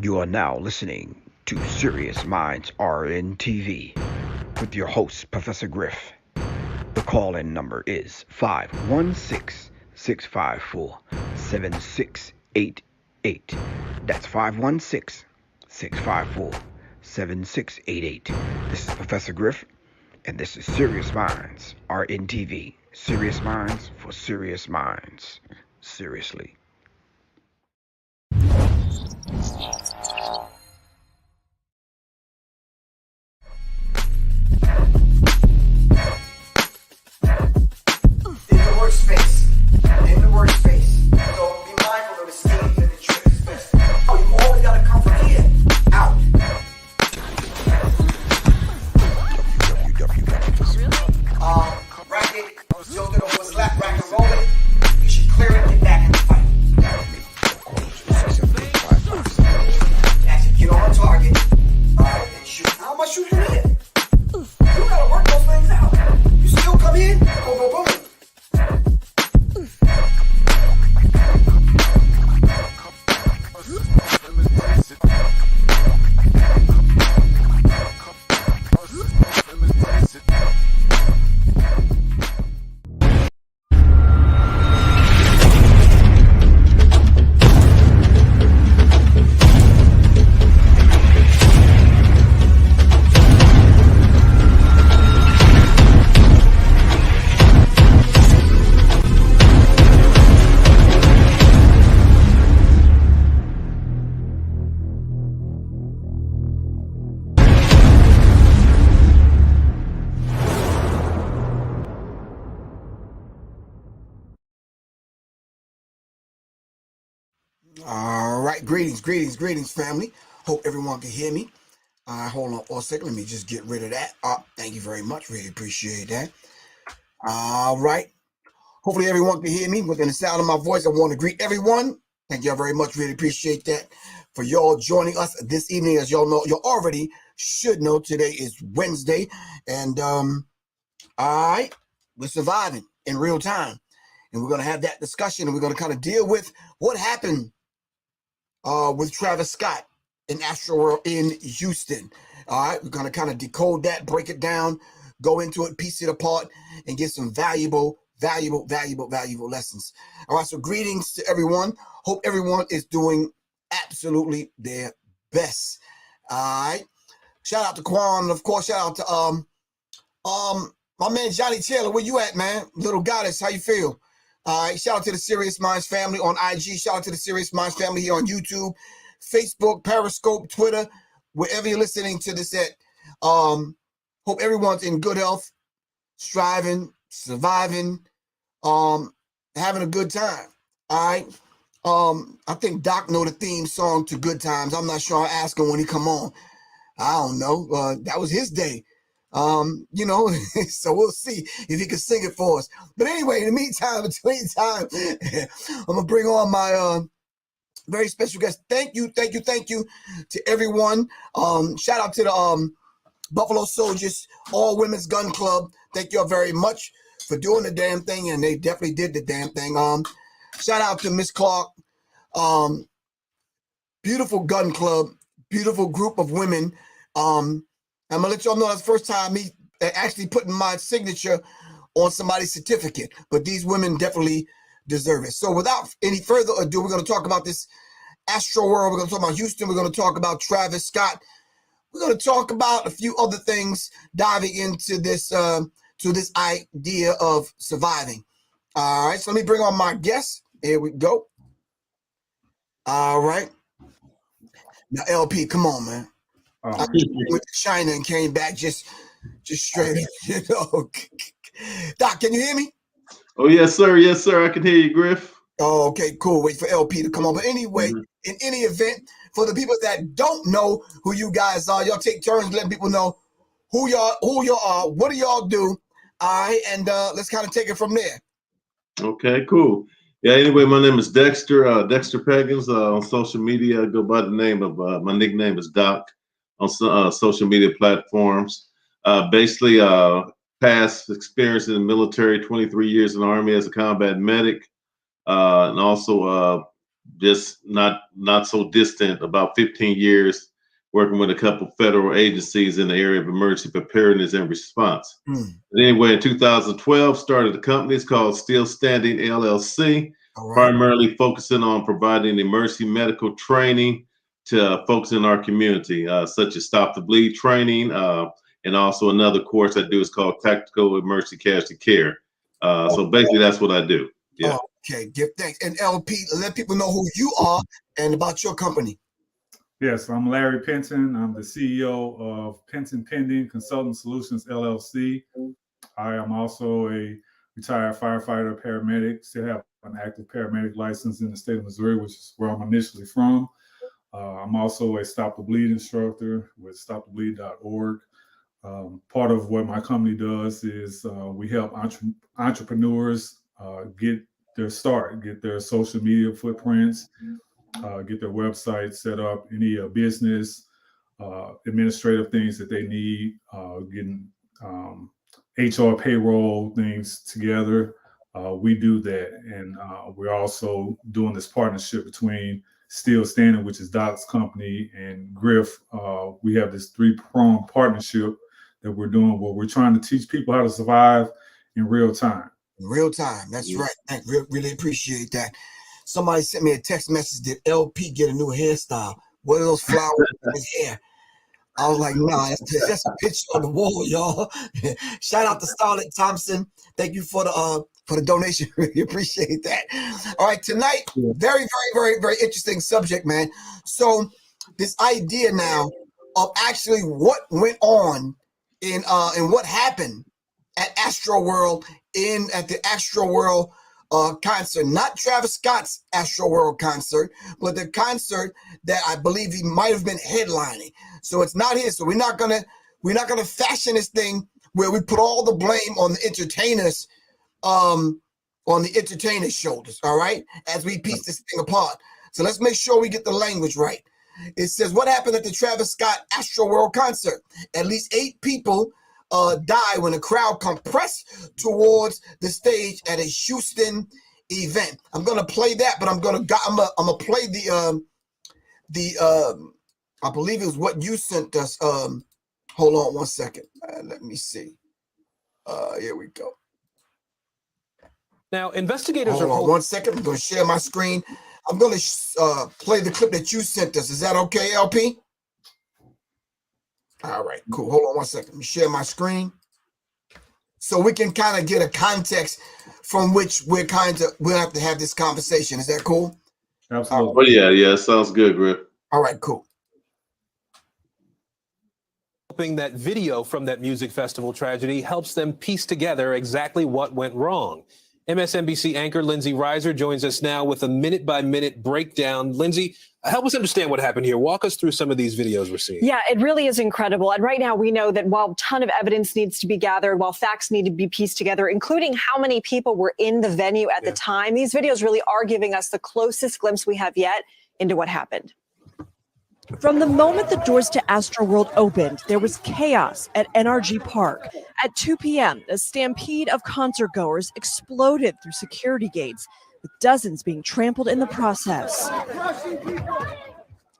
You are now listening to Serious Minds RNTV with your host, Professor Griff. The call-in number is 516-654-7688. That's 516-654-7688. This is Professor Griff, and this is Serious Minds RNTV. Serious Minds for Serious Minds. Seriously. In the workspace. So be mindful of the schemes and the tricks. Oh, you always gotta come from here. Out. Racket, tilted over a slap, rack and roll it. You should clear it, get back in the fight. Actually, get on target. Alright, and shoot. How am I shooting here? You gotta work those things out. You still come in, boom, boom, boom. All right, greetings, family. Hope everyone can hear me. Hold on for a second. Let me just get rid of that. Thank you very much. Really appreciate that. All right. Hopefully everyone can hear me within the sound of my voice. I want to greet everyone. Thank y'all very much. Really appreciate that for y'all joining us this evening. As y'all know, you already should know today is Wednesday. And all right, we're surviving in real time. And we're going to have that discussion, and we're going to kind of deal with what happened with Travis Scott in Astroworld in Houston. All right, we're going to kind of decode that, break it down, go into it, piece it apart, and get some valuable lessons. All right, so greetings to everyone. Hope everyone is doing absolutely their best. All right, shout out to Quan, and of course, shout out to my man Johnny Taylor. Where you at, man? Little goddess, how you feel? All right, shout out to the Serious Minds family on IG. Shout out to the Serious Minds family here on YouTube, Facebook, Periscope, Twitter, wherever you're listening to this at. Hope everyone's in good health, striving, surviving, having a good time. All right. I think Doc know the theme song to Good Times. I'm not sure. I'll ask him when he come on. I don't know. That was his day. So we'll see if he can sing it for us. But anyway, in the meantime, between time, I'm gonna bring on my very special guest. Thank you to everyone. Shout out to the Buffalo Soldiers All Women's Gun Club. Thank y'all very much for doing the damn thing, and they definitely did the damn thing. Shout out to Miss Clark. Beautiful gun club, beautiful group of women. I'm gonna let y'all know that's the first time me actually putting my signature on somebody's certificate, but these women definitely deserve it. So without any further ado, we're gonna talk about this Astroworld. We're gonna talk about Houston. We're gonna talk about Travis Scott. We're gonna talk about a few other things, diving into this to this idea of surviving. All right, so let me bring on my guest. Here we go. All right, now LP, come on, man. I went to China and came back just straight. Doc, can you hear me? Oh, yes, sir. Yes, sir. I can hear you, Griff. Oh, okay, cool. Wait for LP to come on. But anyway, in any event, for the people that don't know who you guys are, y'all take turns letting people know who y'all are, what do y'all do? All right, and let's kind of take it from there. Okay, cool. Yeah, anyway, my name is Dexter, Dexter Peggins. On social media, I go by the name of, my nickname is Doc on social media platforms. Basically, past experience in the military, 23 years in the Army as a combat medic, and also just not so distant, about 15 years working with a couple federal agencies in the area of emergency preparedness and response. But anyway, in 2012, started a company. It's called Still Standing LLC, primarily focusing on providing emergency medical training to folks in our community, such as Stop the Bleed training, and also another course I do is called Tactical Emergency Casualty Care. So basically, that's what I do. Yeah. Okay, give thanks. And LP, let people know who you are and about your company. Yes, I'm Larry Penton. I'm the CEO of Penton Pending Consulting Solutions, LLC. I am also a retired firefighter, paramedic, still have an active paramedic license in the state of Missouri, which is where I'm initially from. I'm also a Stop the Bleed instructor with stopthebleed.org. Part of what my company does is we help entrepreneurs get their start, get their social media footprints, get their website set up, any business, administrative things that they need, getting HR payroll things together. We do that. And we're also doing this partnership between Still Standing, which is Doc's company, and Griff. We have this 3-pronged partnership that we're doing where we're trying to teach people how to survive in real time. In real time. That's right. I really appreciate that. Somebody sent me a text message. Did LP get a new hairstyle? What are those flowers in his hair? I was like, nah, that's a picture on the wall, y'all. Shout out to Starlet Thompson. Thank you for the donation. Really appreciate that. All right, tonight, very, very, very, very interesting subject, man. So this idea now of actually what went on in what happened at Astroworld at the Astroworld concert, not Travis Scott's Astroworld concert, but the concert that I believe he might have been headlining. So it's not his. So we're not gonna fashion this thing where we put all the blame on the entertainers, on the entertainers' shoulders. All right, as we piece this thing apart. So let's make sure we get the language right. It says, what happened at the Travis Scott Astroworld concert? At least 8 people died when a crowd compressed towards the stage at a Houston event. I'm gonna play that, but I'm gonna play the I believe it was what you sent us. Hold on one second. Let me see. Here we go. Now, investigators Hold on 1 second. I'm gonna share my screen. I'm gonna play the clip that you sent us. Is that okay, LP? All right, cool. Hold on 1 second. Let me share my screen so we can kind of get a context from which we'll have to have this conversation. Is that cool? Absolutely. Oh, yeah, sounds good, Griff. All right, cool. Hoping that video from that music festival tragedy helps them piece together exactly what went wrong. MSNBC anchor Lindsay Reiser joins us now with a minute-by-minute breakdown. Lindsay, help us understand what happened here. Walk us through some of these videos we're seeing. Yeah, it really is incredible. And right now we know that while a ton of evidence needs to be gathered, while facts need to be pieced together, including how many people were in the venue at the time, these videos really are giving us the closest glimpse we have yet into what happened. From the moment the doors to Astroworld opened, there was chaos at NRG Park. At 2 p.m., a stampede of concertgoers exploded through security gates, with dozens being trampled in the process.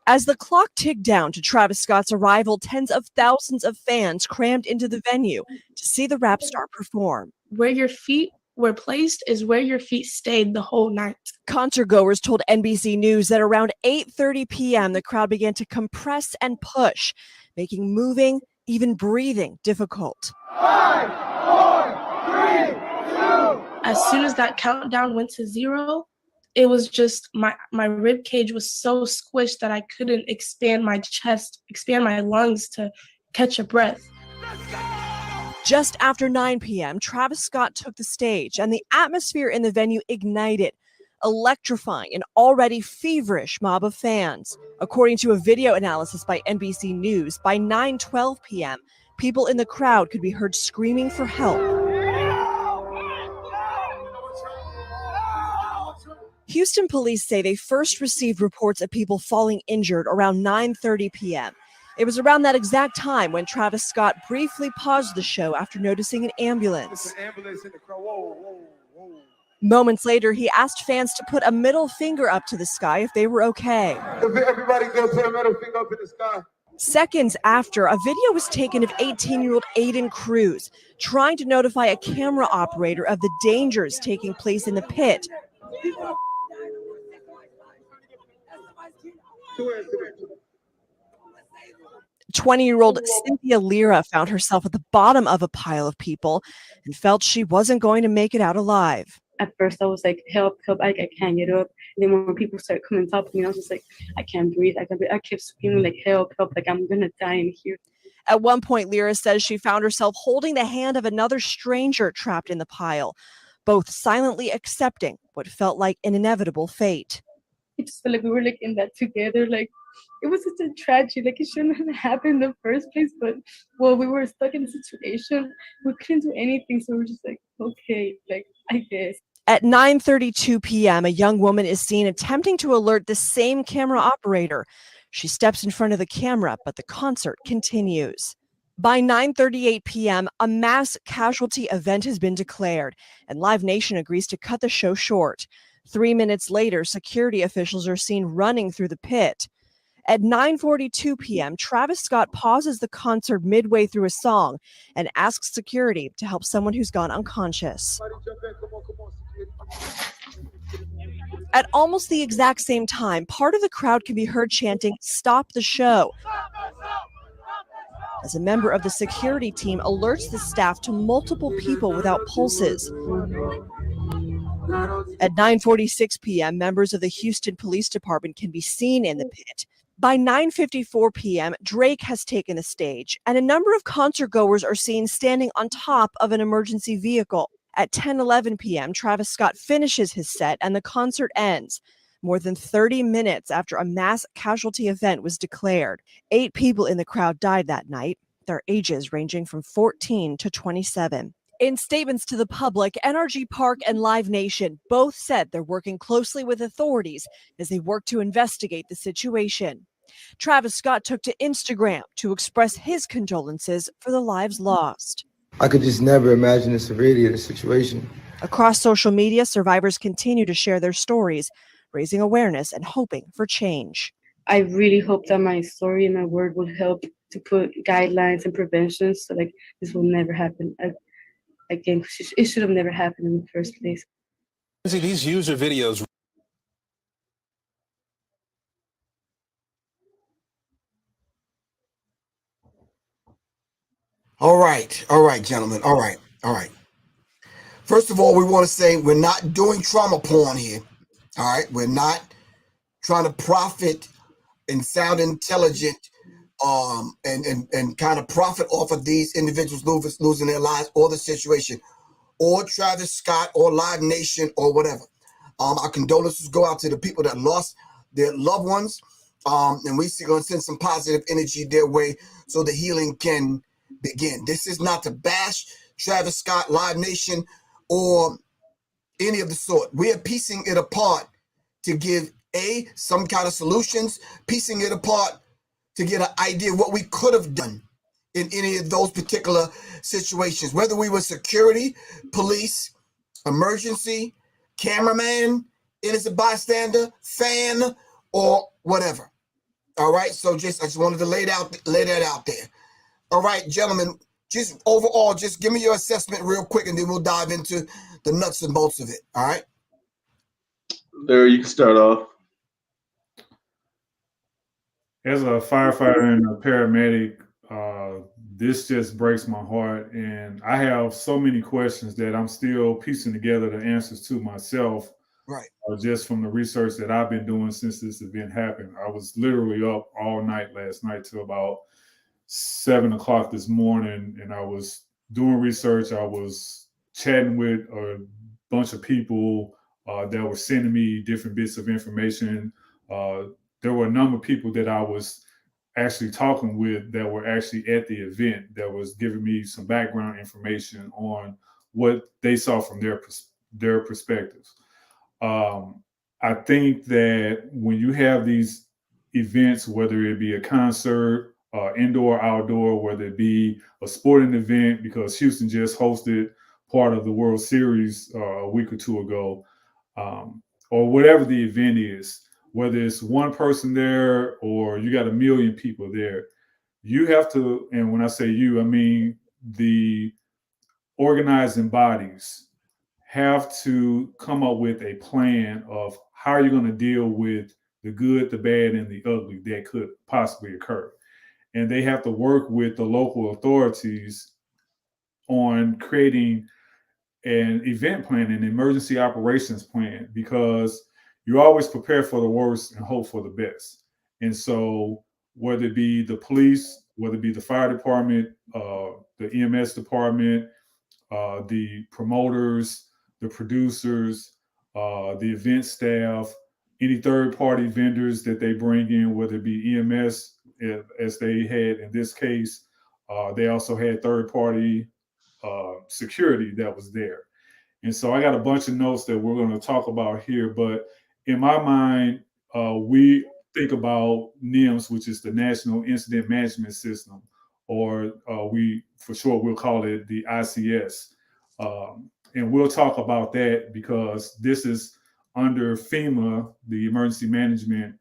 As the clock ticked down to Travis Scott's arrival, tens of thousands of fans crammed into the venue to see the rap star perform. Where your feet were placed is where your feet stayed the whole night. Concertgoers told NBC News that around 8:30 p.m., the crowd began to compress and push, making moving, even breathing, difficult. 5, 4, 3, 2. As soon as that countdown went to 0, it was just my rib cage was so squished that I couldn't expand my chest, expand my lungs to catch a breath. Just after 9 p.m., Travis Scott took the stage, and the atmosphere in the venue ignited, electrifying an already feverish mob of fans. According to a video analysis by NBC News, by 9:12 p.m., people in the crowd could be heard screaming for help. Houston police say they first received reports of people falling injured around 9:30 p.m. It was around that exact time when Travis Scott briefly paused the show after noticing an ambulance. Moments later, he asked fans to put a middle finger up to the sky if they were okay. Everybody go put a middle finger up in the sky. Seconds after, a video was taken of 18-year-old Aiden Cruz trying to notify a camera operator of the dangers taking place in the pit. 20-year-old Cynthia Lira found herself at the bottom of a pile of people and felt she wasn't going to make it out alive. At first, I was like, help, help, I can't get up. And then when people started coming on top of me, I was just like, I can't breathe. I kept screaming, like, help, help, like I'm going to die in here. At one point, Lira says she found herself holding the hand of another stranger trapped in the pile, both silently accepting what felt like an inevitable fate. It just felt like we were like in that together. Like, it was such a tragedy. Like, it shouldn't have happened in the first place. But, well, we were stuck in a situation. We couldn't do anything. So we were just like, okay, like, I guess. At 9:32 p.m., a young woman is seen attempting to alert the same camera operator. She steps in front of the camera, but the concert continues. By 9:38 p.m., a mass casualty event has been declared, and Live Nation agrees to cut the show short. 3 minutes later, security officials are seen running through the pit. At 9:42 p.m., Travis Scott pauses the concert midway through a song and asks security to help someone who's gone unconscious. At almost the exact same time, part of the crowd can be heard chanting, "Stop the show," as a member of the security team alerts the staff to multiple people without pulses. At 9:46 p.m., members of the Houston Police Department can be seen in the pit. By 9:54 p.m., Drake has taken the stage, and a number of concertgoers are seen standing on top of an emergency vehicle. At 10:11 p.m., Travis Scott finishes his set and the concert ends, more than 30 minutes after a mass casualty event was declared. 8 people in the crowd died that night, their ages ranging from 14 to 27. In statements to the public, NRG Park and Live Nation both said they're working closely with authorities as they work to investigate the situation. Travis Scott took to Instagram to express his condolences for the lives lost. I could just never imagine the severity of the situation. Across social media, survivors continue to share their stories, raising awareness and hoping for change. I really hope that my story and my word will help to put guidelines and preventions so like this will never happen again. It should have never happened in the first place. See, these user videos. All right, gentlemen. All right. First of all, we want to say we're not doing trauma porn here. All right, we're not trying to profit and sound intelligent, and kind of profit off of these individuals losing their lives or the situation, or Travis Scott or Live Nation or whatever. Our condolences go out to the people that lost their loved ones, and we're going to send some positive energy their way so the healing can begin. This is not to bash Travis Scott, Live Nation, or any of the sort. We are piecing it apart to give some kind of solutions, piecing it apart to get an idea what we could have done in any of those particular situations, whether we were security, police, emergency, cameraman, innocent bystander, fan, or whatever. All right, so I just wanted to lay that out there. All right, gentlemen, just overall, just give me your assessment real quick, and then we'll dive into the nuts and bolts of it. All right. Larry, you can start off. As a firefighter and a paramedic, this just breaks my heart. And I have so many questions that I'm still piecing together the answers to myself. Right. Just from the research that I've been doing since this event happened. I was literally up all night last night till about 7 o'clock this morning, and I was doing research. I was chatting with a bunch of people that were sending me different bits of information. There were a number of people that I was actually talking with that were actually at the event that was giving me some background information on what they saw from their perspectives. I think that when you have these events, whether it be a concert, indoor, outdoor, whether it be a sporting event, because Houston just hosted part of the World Series a week or two ago, or whatever the event is, whether it's one person there or you got 1 million people there, you have to, and when I say you, I mean the organizing bodies have to come up with a plan of how you're going to deal with the good, the bad, and the ugly that could possibly occur. And they have to work with the local authorities on creating an event plan, an emergency operations plan, because you always prepare for the worst and hope for the best. And so whether it be the police, whether it be the fire department, the EMS department, the promoters, the producers, the event staff, any third party vendors that they bring in, whether it be EMS, as they had in this case, they also had third party security that was there. And so I got a bunch of notes that we're going to talk about here. But in my mind, we think about NIMS, which is the National Incident Management System, or we, for short, we'll call it the ICS. And we'll talk about that because this is under FEMA, the Emergency Management,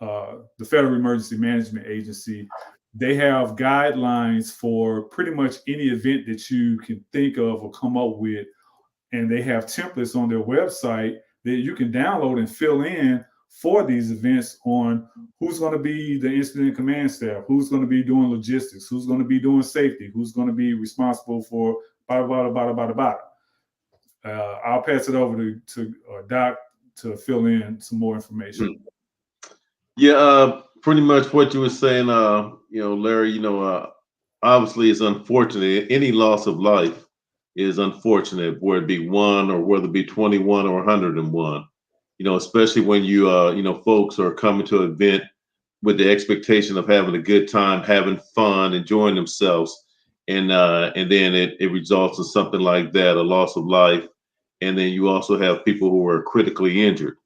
the Federal Emergency Management Agency. They have guidelines for pretty much any event that you can think of or come up with. And they have templates on their website that you can download and fill in for these events on who's going to be the incident command staff, who's going to be doing logistics, who's going to be doing safety, who's going to be responsible for bada, bada, bada, bada, bada. I'll pass it over to Doc to fill in some more information. Yeah, pretty much what you were saying, Larry, obviously it's unfortunate. Any loss of life is unfortunate, whether it be one or whether it be 21 or 101, especially when folks are coming to an event with the expectation of having a good time, having fun, enjoying themselves. And then it results in something like that, a loss of life. And then you also have people who are critically injured.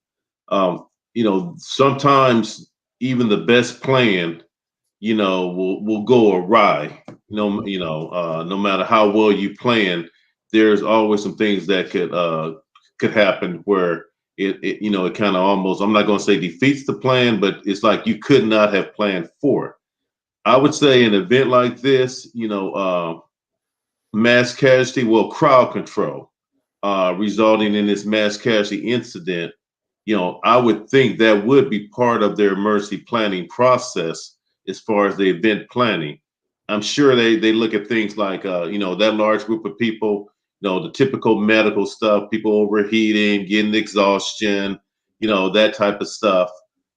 Sometimes even the best plan, will go awry. No matter how well you plan, there's always some things that could happen where it kind of almost, I'm not going to say defeats the plan, but it's like you could not have planned for it. I would say an event like this, mass casualty, crowd control, resulting in this mass casualty incident, I would think that would be part of their emergency planning process as far as the event planning. I'm sure they look at things like, that large group of people, the typical medical stuff, people overheating, getting exhaustion, that type of stuff.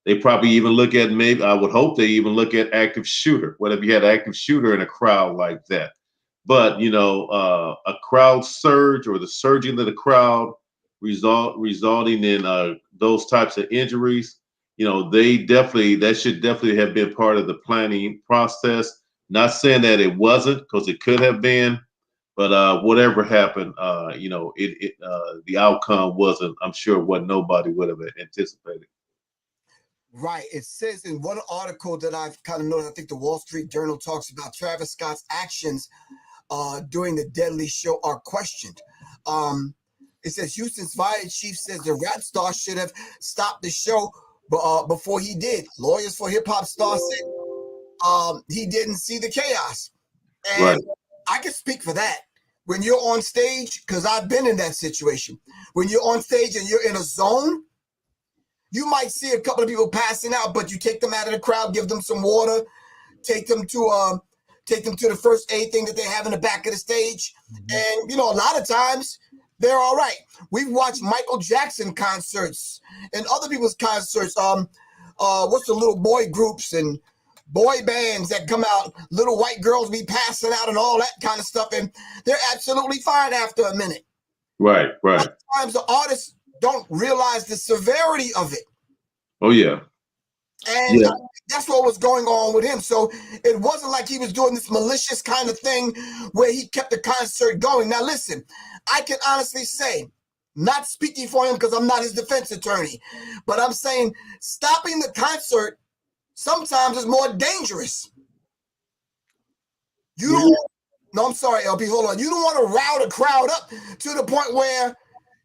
They probably even look at, maybe, I would hope they even look at active shooter. What if you had an active shooter in a crowd like that? But, a crowd surge or the surging of the crowd resulting in those types of injuries, that should definitely have been part of the planning process. Not saying that it wasn't, because it could have been, but whatever happened, the outcome wasn't, I'm sure, what nobody would have anticipated. Right. It says in one article that I've kind of noticed, I think the Wall Street Journal talks about Travis Scott's actions during the deadly show are questioned. It says Houston's fire chief says the rap star should have stopped the show before he did. Lawyers for hip hop star said he didn't see the chaos. And right. I can speak for that. When you're on stage, because I've been in that situation, when you're on stage and you're in a zone, you might see a couple of people passing out, but you take them out of the crowd, give them some water, take them to the first aid thing that they have in the back of the stage. And, a lot of times they're all right. We've watched Michael Jackson concerts and other people's concerts. What's the little boy groups and boy bands that come out, little white girls be passing out and all that kind of stuff. And they're absolutely fine after a minute. Right. Sometimes the artists don't realize the severity of it. Oh, yeah. And that's what was going on with him. So it wasn't like he was doing this malicious kind of thing where he kept the concert going. Now, listen, I can honestly say, not speaking for him because I'm not his defense attorney, but I'm saying stopping the concert sometimes is more dangerous. You don't No, I'm sorry, LP. Hold on. You don't want to rile the crowd up to the point where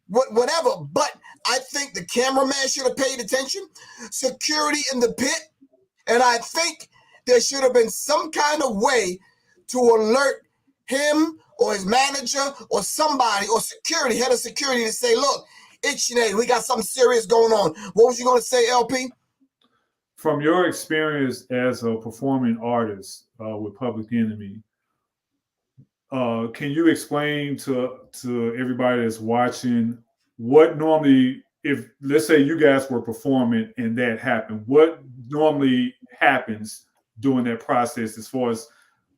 whatever. But I think the cameraman should have paid attention. Security in the pit. And I think there should have been some kind of way to alert him or his manager or somebody or security, head of security, to say, look, it's Sinead, we got something serious going on. What was you going to say, LP? From your experience as a performing artist with Public Enemy, can you explain to everybody that's watching what normally, if let's say you guys were performing and that happened, what normally happens during that process as far as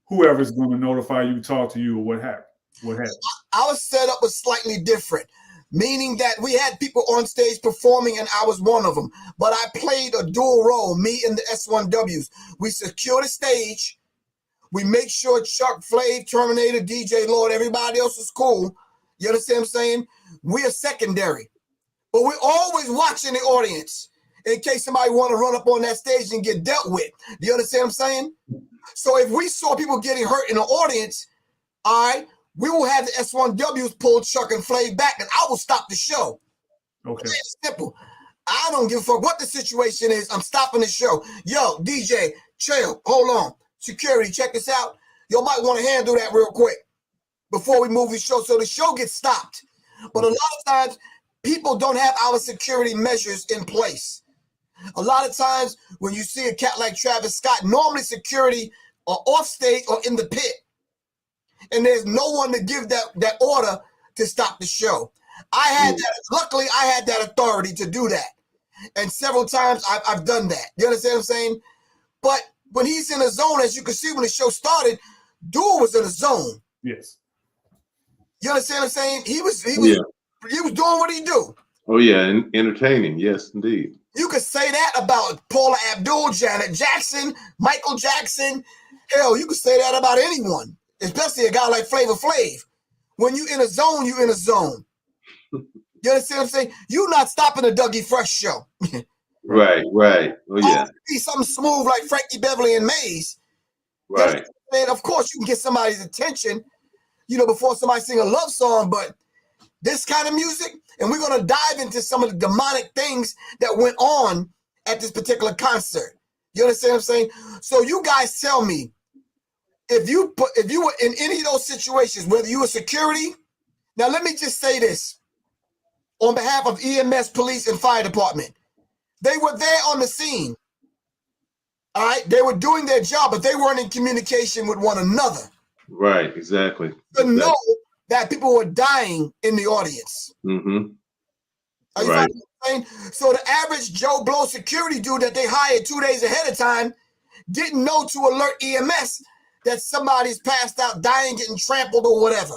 whoever's going to notify you, talk to you, or what happened? What happened? Our setup was slightly different, meaning that we had people on stage performing and I was one of them. But I played a dual role, me and the S1Ws. We secure the stage. We make sure Chuck, Flav, Terminator, DJ Lord, everybody else is cool. You understand what I'm saying? We are secondary. But we're always watching the audience in case somebody want to run up on that stage and get dealt with. Do you understand what I'm saying? So if we saw people getting hurt in the audience, all right, we will have the S1Ws pull Chuck and Flav back, and I will stop the show. Okay. It's simple. I don't give a fuck what the situation is. I'm stopping the show. Yo, DJ, chill, hold on. Security, check this out. You might want to handle that real quick before we move the show so the show gets stopped. But a lot of times, people don't have our security measures in place. A lot of times, when you see a cat like Travis Scott, normally security are off stage or in the pit. And there's no one to give that order to stop the show. Luckily, I had that authority to do that. And several times I've done that. You understand what I'm saying? But when he's in a zone, as you can see when the show started, Duel was in a zone. Yes. You understand what I'm saying? He was doing what he do. Oh yeah, entertaining. Yes, indeed. You could say that about Paula Abdul, Janet Jackson, Michael Jackson. Hell, you could say that about anyone, especially a guy like Flavor Flav. When you in a zone, you in a zone. You understand what I'm saying? You're not stopping a Dougie Fresh show. Right. Oh yeah. Be something smooth like Frankie Beverly and Maze. Right. And of course, you can get somebody's attention, before somebody sing a love song, but this kind of music, and we're going to dive into some of the demonic things that went on at this particular concert. You understand what I'm saying? So you guys tell me, if you were in any of those situations, whether you were security, now let me just say this on behalf of EMS, police, and fire department. They were there on the scene. All right, they were doing their job, but they weren't in communication with one another. Right, exactly. To know that people were dying in the audience. Mm-hmm. Are you following what I'm saying? So the average Joe Blow security dude that they hired 2 days ahead of time didn't know to alert EMS that somebody's passed out, dying, getting trampled, or whatever.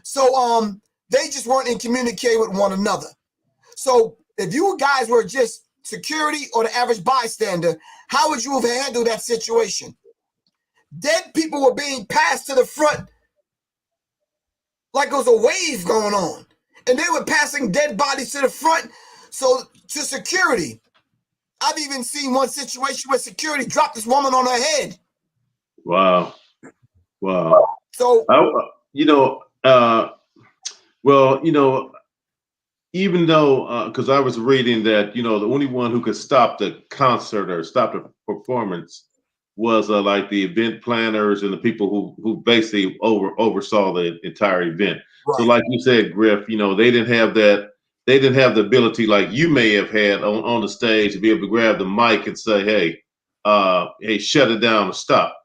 So they just weren't in communication with one another. So if you guys were just security or the average bystander, how would you have handled that situation? Dead people were being passed to the front like it was a wave going on. And they were passing dead bodies to the front, so to security. I've even seen one situation where security dropped this woman on her head. Wow. So, even though, because I was reading that, the only one who could stop the concert or stop the performance was like the event planners and the people who basically oversaw the entire event. Right. So like you said, Griff, they didn't have that. They didn't have the ability like you may have had on the stage to be able to grab the mic and say, hey, shut it down and stop.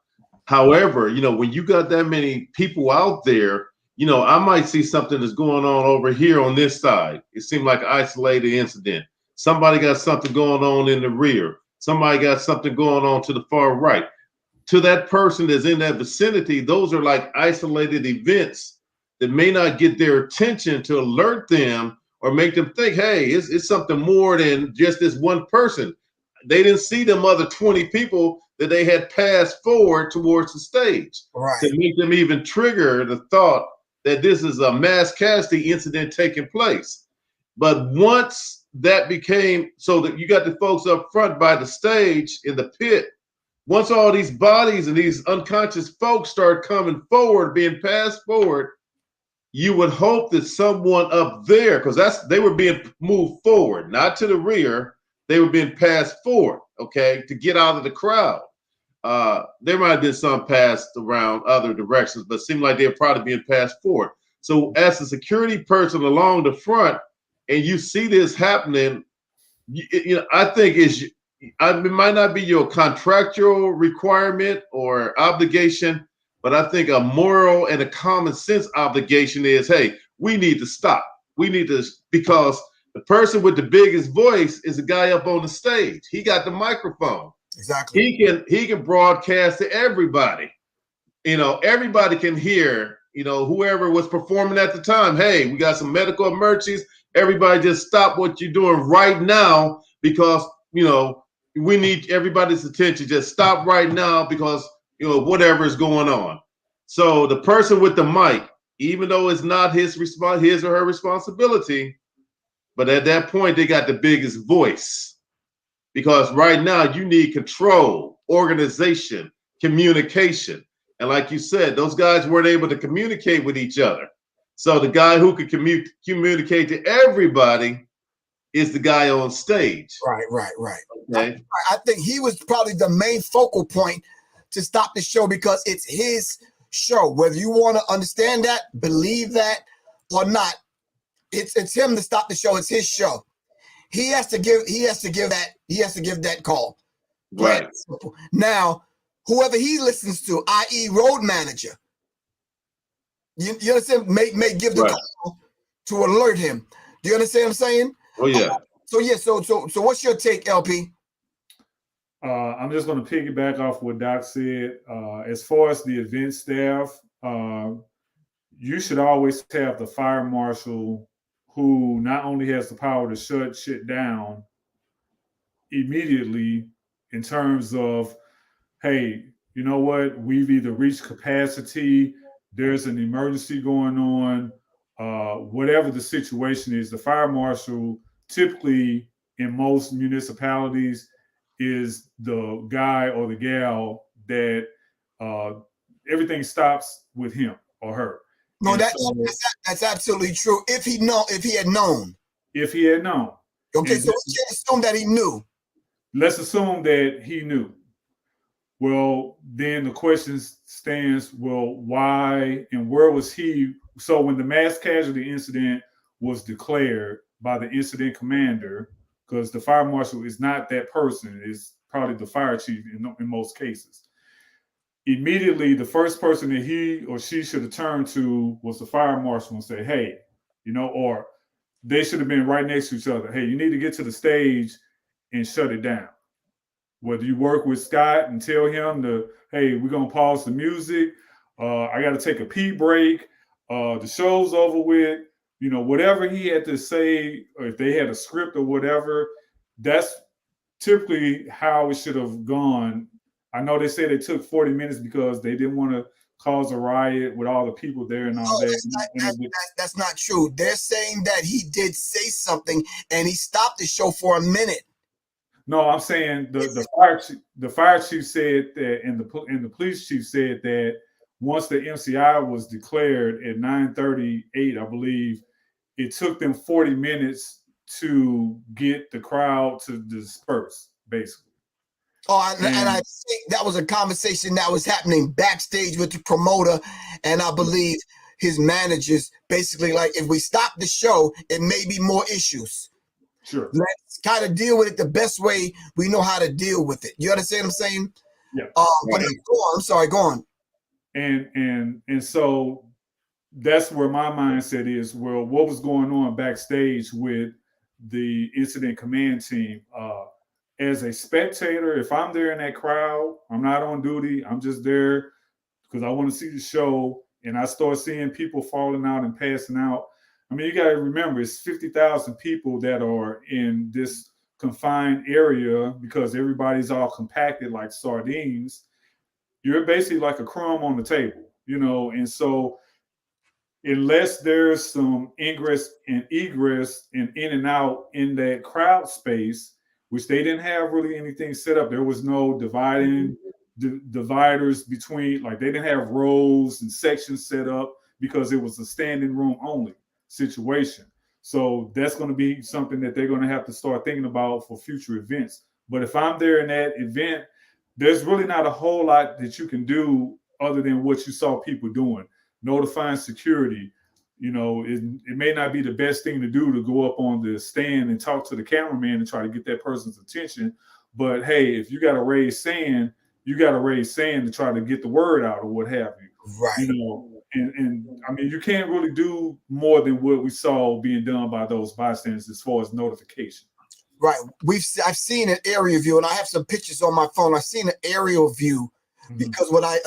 However, when you got that many people out there, I might see something that's going on over here on this side. It seemed like an isolated incident. Somebody got something going on in the rear. Somebody got something going on to the far right. To that person that's in that vicinity, those are like isolated events that may not get their attention to alert them or make them think, hey, it's something more than just this one person. They didn't see them other 20 people that they had passed forward towards the stage. Right. To make them even trigger the thought that this is a mass casualty incident taking place. But once that became so that you got the folks up front by the stage in the pit once all these bodies and these unconscious folks start coming forward, being passed forward, you would hope that someone up there, because they were being moved forward, not to the rear, they were being passed forward, okay, to get out of the crowd. There might have been some passed around other directions, but it seemed like they were probably being passed forward. So as a security person along the front, and you see this happening, I think it might not be your contractual requirement or obligation, but I think a moral and a common sense obligation is, hey, we need to stop. We need to, because the person with the biggest voice is the guy up on the stage. He got the microphone. Exactly. He can broadcast to everybody. Everybody can hear, whoever was performing at the time. Hey, we got some medical emergencies. Everybody just stop what you're doing right now because, we need everybody's attention. Just stop right now because, whatever is going on. So the person with the mic, even though it's not his or her responsibility, but at that point, they got the biggest voice. Because right now you need control, organization, communication. And like you said, those guys weren't able to communicate with each other. So the guy who could communicate to everybody is the guy on stage. Right. Okay. I think he was probably the main focal point to stop the show because it's his show. Whether you want to understand that, believe that, or not, it's him to stop the show. It's his show. He has to give that call. Right. Now, whoever he listens to, i.e. road manager, you understand, may give the call to alert him. Do you understand what I'm saying? Oh yeah. So what's your take, LP? I'm just going to piggyback off what Doc said. As far as the event staff, you should always have the fire marshal who not only has the power to shut shit down immediately in terms of, hey, you know what, we've either reached capacity, there's an emergency going on, whatever the situation is, the fire marshal typically in most municipalities is the guy or the gal that everything stops with him or her. No, that's absolutely true. If he had known. Okay, so let's assume that he knew. Let's assume that he knew. Well, then the question stands, well, why and where was he? So when the mass casualty incident was declared by the incident commander, because the fire marshal is not that person, it's probably the fire chief in most cases. Immediately, the first person that he or she should have turned to was the fire marshal and say, hey, or they should have been right next to each other. Hey, you need to get to the stage and shut it down. Whether you work with Scott and tell him hey, we're going to pause the music. I got to take a pee break. The show's over with. Whatever he had to say, or if they had a script or whatever, that's typically how it should have gone. I know they said it took 40 minutes because they didn't want to cause a riot with all the people there and all that. That's not true. They're saying that he did say something and he stopped the show for a minute. No, I'm saying the fire chief said that, and the police chief said that once the MCI was declared at 9:38, I believe, it took them 40 minutes to get the crowd to disperse, basically. Oh, and I think that was a conversation that was happening backstage with the promoter, and I believe his managers basically like, if we stop the show, it may be more issues. Sure. Let's kind of deal with it the best way we know how to deal with it. You understand what I'm saying? Yeah. But go on. I'm sorry. Go on. And so that's where my mindset is. Well, what was going on backstage with the incident command team? As a spectator, if I'm there in that crowd, I'm not on duty. I'm just there because I want to see the show, and I start seeing people falling out and passing out. I mean, you got to remember, it's 50,000 people that are in this confined area because everybody's all compacted like sardines. You're basically like a crumb on the table, and so unless there's some ingress and egress and in and out in that crowd space, which they didn't have really anything set up. There was no dividing dividers between, like they didn't have rows and sections set up because it was a standing room only situation. So that's going to be something that they're going to have to start thinking about for future events. But if I'm there in that event, there's really not a whole lot that you can do other than what you saw people doing. Notifying security. It may not be the best thing to do to go up on the stand and talk to the cameraman and try to get that person's attention. But hey, if you got to raise sand, you got to raise sand to try to get the word out or what have you. Right. And I mean, you can't really do more than what we saw being done by those bystanders as far as notification. Right. I've seen an aerial view, and I have some pictures on my phone. I've seen an aerial view because what I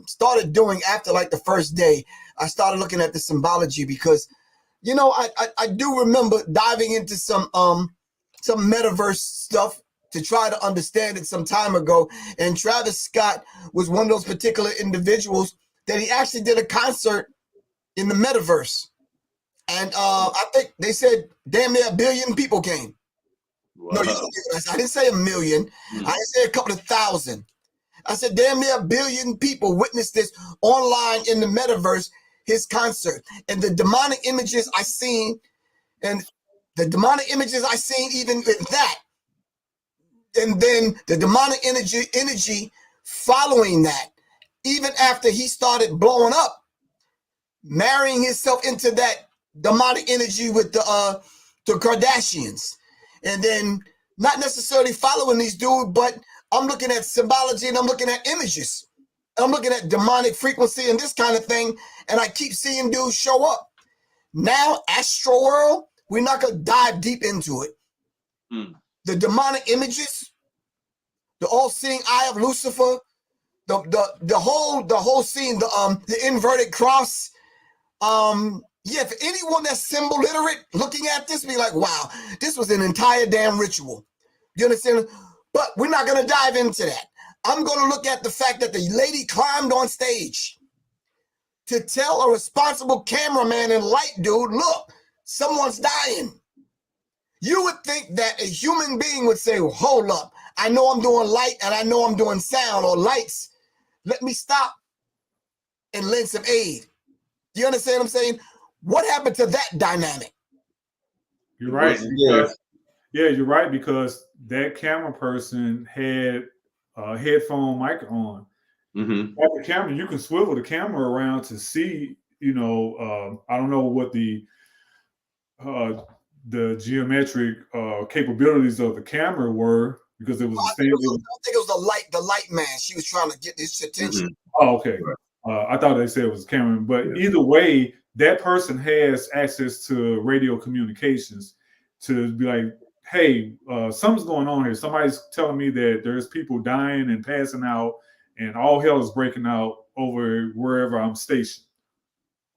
started doing after like the first day, I started looking at the symbology because, I do remember diving into some metaverse stuff to try to understand it some time ago. And Travis Scott was one of those particular individuals that he actually did a concert in the metaverse. And I think they said damn near 1 billion people came. Wow. No, I didn't say 1 million. I didn't say a couple of thousand. I said damn near 1 billion people witnessed this online in the metaverse, his concert. And the demonic images I seen, even with that, and then the demonic energy following that, even after he started blowing up, marrying himself into that demonic energy with the Kardashians, and then not necessarily following these dudes, but I'm looking at symbology and I'm looking at images. I'm looking at demonic frequency and this kind of thing, and I keep seeing dudes show up. Now, Astroworld, we're not going to dive deep into it. The demonic images, the all-seeing eye of Lucifer, the whole scene, the inverted cross. Yeah, for anyone that's symbol literate looking at this, be like, wow, this was an entire damn ritual. You understand? But we're not going to dive into that. I'm going to look at the fact that the lady climbed on stage to tell a responsible cameraman and light dude, look, someone's dying. You would think that a human being would say, well, hold up, I know I'm doing light and I know I'm doing sound or lights. Let me stop and lend some aid. You understand what I'm saying? What happened to that dynamic? You're right. Because, you're right, because that camera person had a headphone mic on. At the camera, you can swivel the camera around to see, I don't know what the geometric capabilities of the camera were, because it was I think it was the light man. She was trying to get his attention. Oh, okay. I thought they said it was camera, but either way, that person has access to radio communications to be like, hey, something's going on here. Somebody's telling me that there's people dying and passing out and all hell is breaking out over wherever I'm stationed.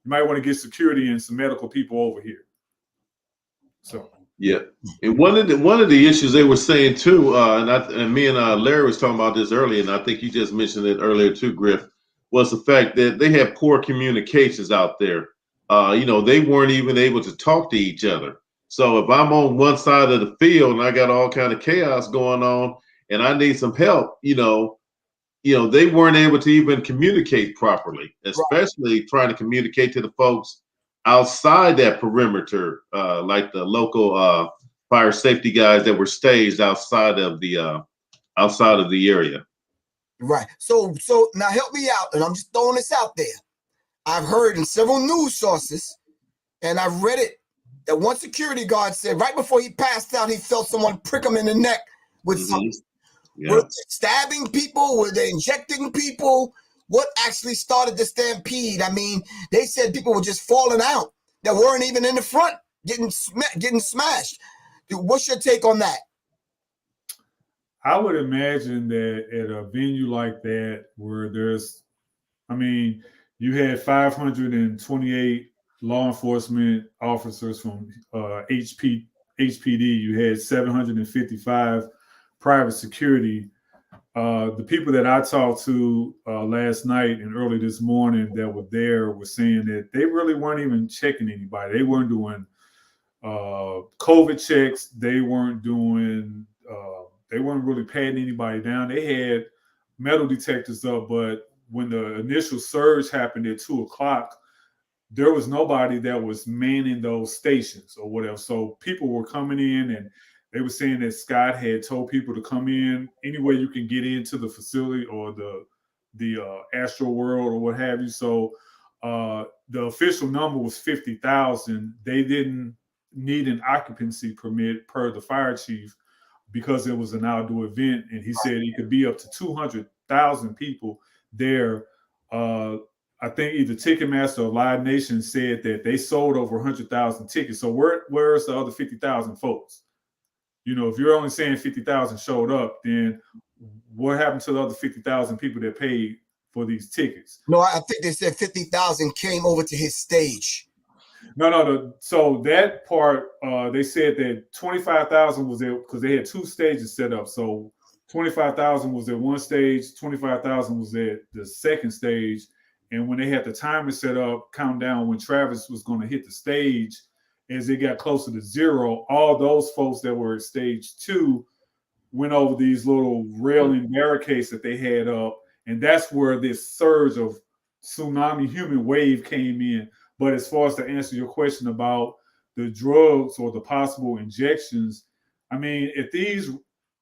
You might want to get security and some medical people over here. So yeah, and one of the issues they were saying too, and me and Larry was talking about this earlier, and I think you just mentioned it earlier too, Griff, was the fact that they had poor communications out there. They weren't even able to talk to each other. So if I'm on one side of the field and I got all kind of chaos going on and I need some help, they weren't able to even communicate properly, especially trying to communicate to the folks outside that perimeter, like the local fire safety guys that were staged outside of the area. Right. So now help me out, and I'm just throwing this out there. I've heard in several news sources, and I've read it, that one security guard said right before he passed out, he felt someone prick him in the neck with something. Yeah. Were they stabbing people? Were they injecting people? What actually started the stampede? I mean, they said people were just falling out that weren't even in the front, getting smashed. What's your take on that? I would imagine that at a venue like that, where you had 528 law enforcement officers from HPD, you had 755 private security. The people that I talked to last night and early this morning that were there were saying that they really weren't even checking anybody. They weren't doing COVID checks. They weren't really patting anybody down. They had metal detectors up, but when the initial surge happened at 2:00, there was nobody that was manning those stations or whatever. So people were coming in, and they were saying that Scott had told people to come in any way you can get into the facility or the Astroworld or what have you. So the official number was 50,000. They didn't need an occupancy permit per the fire chief because it was an outdoor event, and he said it could be up to 200,000 people there. I think either Ticketmaster or Live Nation said that they sold over 100,000 tickets. So where's the other 50,000 folks? You know, if you're only saying 50,000 showed up, then what happened to the other 50,000 people that paid for these tickets? No, I think they said 50,000 came over to his stage. No. So that part, they said that 25,000 was there because they had two stages set up. So 25,000 was at one stage, 25,000 was at the second stage. And when they had the timer set up, countdown when Travis was going to hit the stage, as it got closer to zero, all those folks that were at stage 2 went over these little railing barricades that they had up. And that's where this surge of tsunami human wave came in. But as far as to answer your question about the drugs or the possible injections, I mean, if these,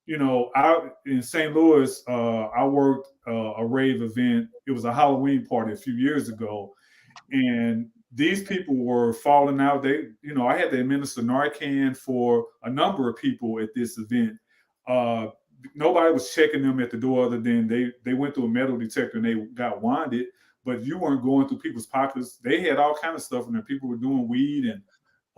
you know, out in St. Louis, I worked a rave event. It was a Halloween party a few years ago, and these people were falling out. They, you know, I had to administer Narcan for a number of people at this event. Nobody was checking them at the door other than they went through a metal detector and they got winded, but you weren't going through people's pockets. They had all kind of stuff in there. People were doing weed and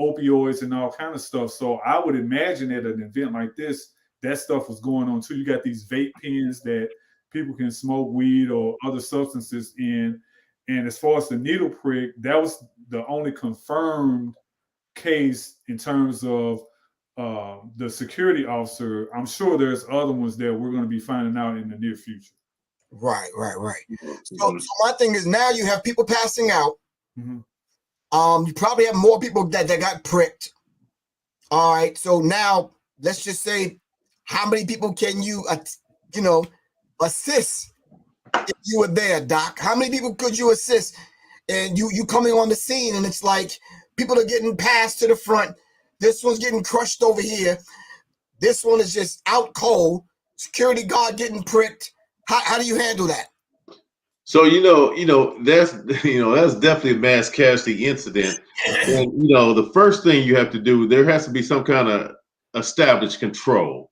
opioids and all kind of stuff. So I would imagine at an event like this, that stuff was going on too. You got these vape pens that people can smoke weed or other substances in. And as far as the needle prick, that was the only confirmed case in terms of the security officer. I'm sure there's other ones that we're going to be finding out in the near future. Right. So my thing is, now you have people passing out. Mm-hmm. You probably have more people that got pricked. All right. So now let's just say, how many people can you, assist if you were there, Doc? How many people could you assist? And you coming on the scene, and it's like people are getting passed to the front. This one's getting crushed over here. This one is just out cold. Security guard getting pricked. How do you handle that? So that's definitely a mass casualty incident. And the first thing you have to do, there has to be some kind of established control,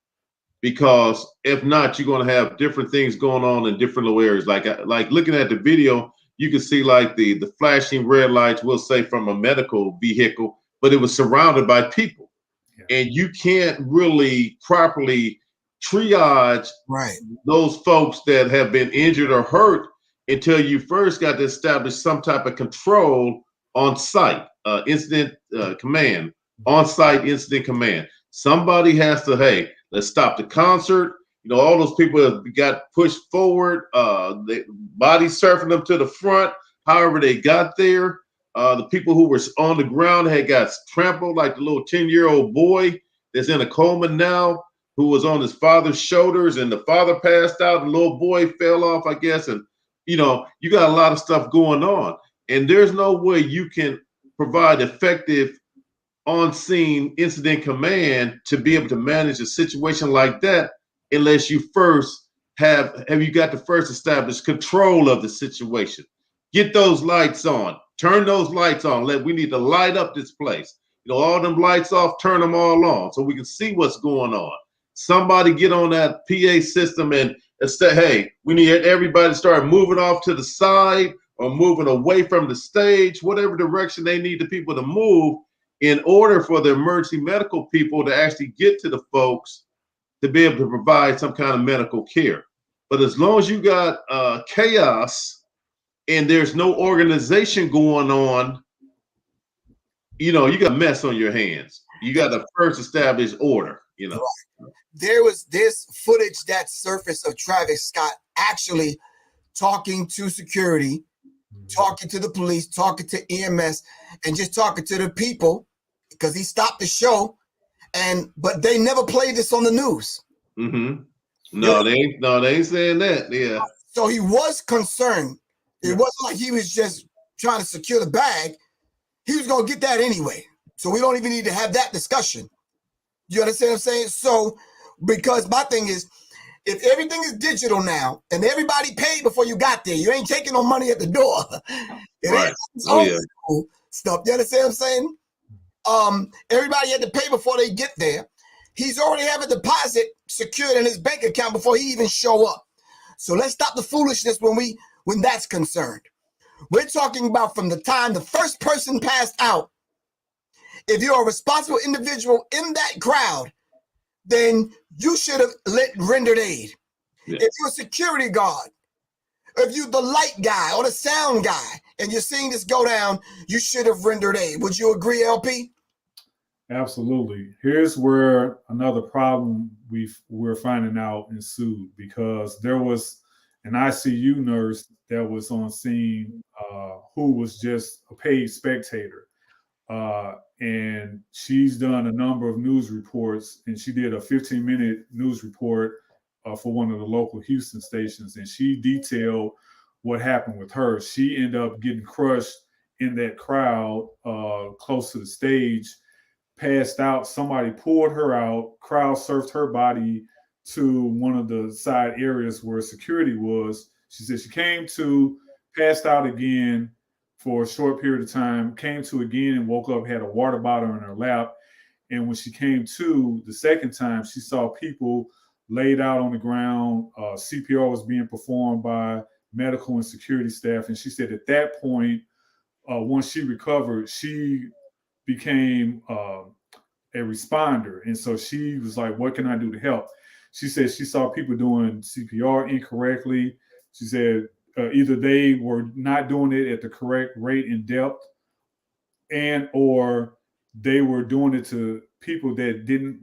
because if not, you're going to have different things going on in different little areas. Like looking at the video, you can see like the flashing red lights, we'll say, from a medical vehicle, but it was surrounded by people. Yeah. And you can't really properly triage those folks that have been injured or hurt until you first got to establish some type of control on site, incident command, on-site incident command. Somebody has to, hey, let's stop the concert. All those people that got pushed forward, the body surfing them to the front, however they got there. The people who were on the ground had got trampled, like the little 10-year-old boy that's in a coma now, who was on his father's shoulders, and the father passed out, and the little boy fell off, I guess. And, you got a lot of stuff going on. And there's no way you can provide effective on-scene incident command to be able to manage a situation like that unless you first have you got to first establish control of the situation. Get those lights on. Turn those lights on. We need to light up this place. All them lights off, turn them all on so we can see what's going on. Somebody get on that PA system and say, hey, we need everybody to start moving off to the side or moving away from the stage, whatever direction they need the people to move, in order for the emergency medical people to actually get to the folks to be able to provide some kind of medical care. But as long as you got chaos and there's no organization going on, you got mess on your hands. You got to first establish order, Right. There was this footage that surfaced of Travis Scott actually talking to security, talking to the police, talking to EMS, and just talking to the people, because he stopped the show, but they never played this on the news. Mm-hmm. No, they ain't saying that. Yeah. So he was concerned. It Yeah. wasn't like he was just trying to secure the bag. He was going to get that anyway. So we don't even need to have that discussion. You understand what I'm saying? So, because my thing is, if everything is digital now and everybody paid before you got there, you ain't taking no money at the door. It Right. ain't Oh, yeah. school stuff. You understand what I'm saying? Everybody had to pay before they get there. He's already have a deposit secured in his bank account before he even show up. So let's stop the foolishness when that's concerned. We're talking about from the time the first person passed out. If you're a responsible individual in that crowd, then you should have rendered aid. Yeah. If you're a security guard, if you're the light guy or the sound guy, and you're seeing this go down, you should have rendered aid. Would you agree, LP? Absolutely. Here's where another problem we're finding out ensued, because there was an ICU nurse that was on scene who was just a paid spectator. And she's done a number of news reports, and she did a 15-minute news report for one of the local Houston stations, and she detailed what happened with her. She ended up getting crushed in that crowd close to the stage, passed out. Somebody pulled her out, crowd surfed her body to one of the side areas where security was. She said she came to, passed out again for a short period of time, came to again and woke up, had a water bottle in her lap. And when she came to the second time, she saw people laid out on the ground. CPR was being performed by medical and security staff. And she said at that point, once she recovered, she became a responder. And so she was like, what can I do to help? She said she saw people doing CPR incorrectly. She said either they were not doing it at the correct rate and depth, and or they were doing it to people that didn't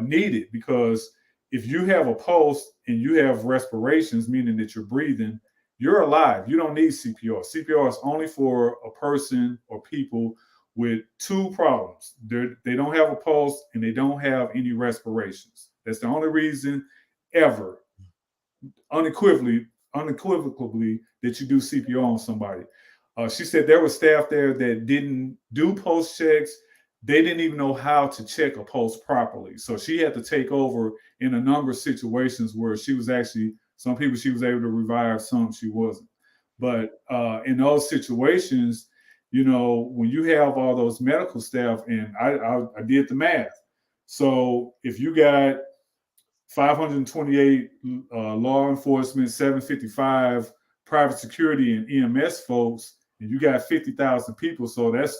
need it. Because if you have a pulse and you have respirations, meaning that you're breathing, you're alive. You don't need CPR. CPR is only for a person or people with two problems. They don't have a pulse and they don't have any respirations. That's the only reason ever, unequivocally, that you do CPR on somebody. She said there was staff there that didn't do pulse checks. They didn't even know how to check a pulse properly. So she had to take over in a number of situations where she was actually, some people she was able to revive, some she wasn't. But in those situations, you know, when you have all those medical staff, and I did the math. So if you got 528 law enforcement, 755 private security and EMS folks, and you got 50,000 people, so that's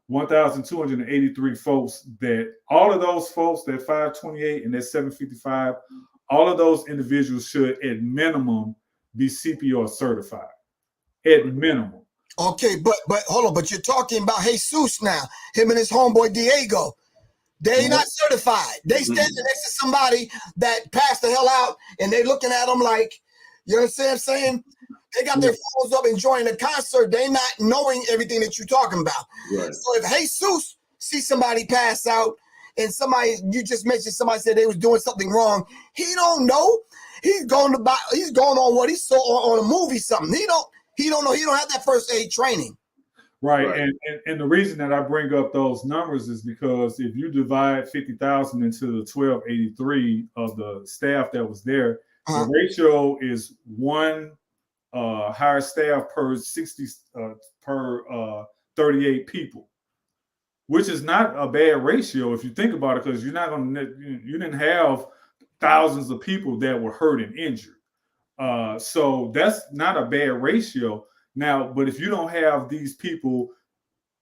1,283 folks. That all of those folks, that 528 and that 755, all of those individuals should at minimum be CPR certified. At minimum. Okay, but hold on, but you're talking about Jesus now, him and his homeboy Diego. They not certified. They standing next to somebody that passed the hell out, and they looking at them like, you understand what I'm saying? They got their phones up enjoying the concert. They not knowing everything that you're talking about. Right. So if Jesus see somebody pass out, and somebody, you just mentioned somebody said they was doing something wrong, he don't know. He's going on what he saw on a movie, something. He don't know. He don't have that first aid training. Right. And the reason that I bring up those numbers is because if you divide 50,000 into the 1,283 of the staff that was there, the ratio is one hired staff per 38 people, which is not a bad ratio if you think about it, because you didn't have thousands of people that were hurt and injured. So that's not a bad ratio. Now, but if you don't have these people,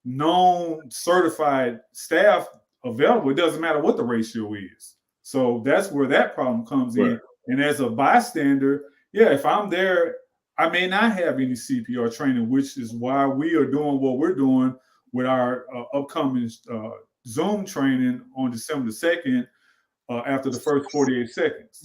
known certified staff available, it doesn't matter what the ratio is. So that's where that problem comes in. And as a bystander, yeah, if I'm there, I may not have any CPR training, which is why we are doing what we're doing with our upcoming Zoom training on December the 2nd, after the first 48 seconds.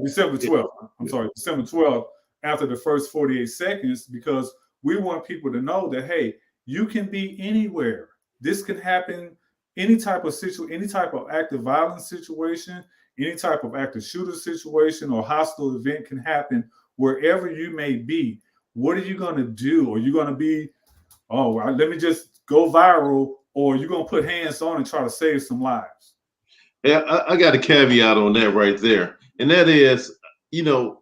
December 12th. December 12th, after the first 48 seconds, because we want people to know that, hey, you can be anywhere. This can happen, any type of active violence situation, any type of active shooter situation or hostile event can happen wherever you may be. What are you going to do? Are you going to be, oh, let me just go viral, or are you going to put hands on and try to save some lives? Yeah, I got a caveat on that right there. And that is, you know,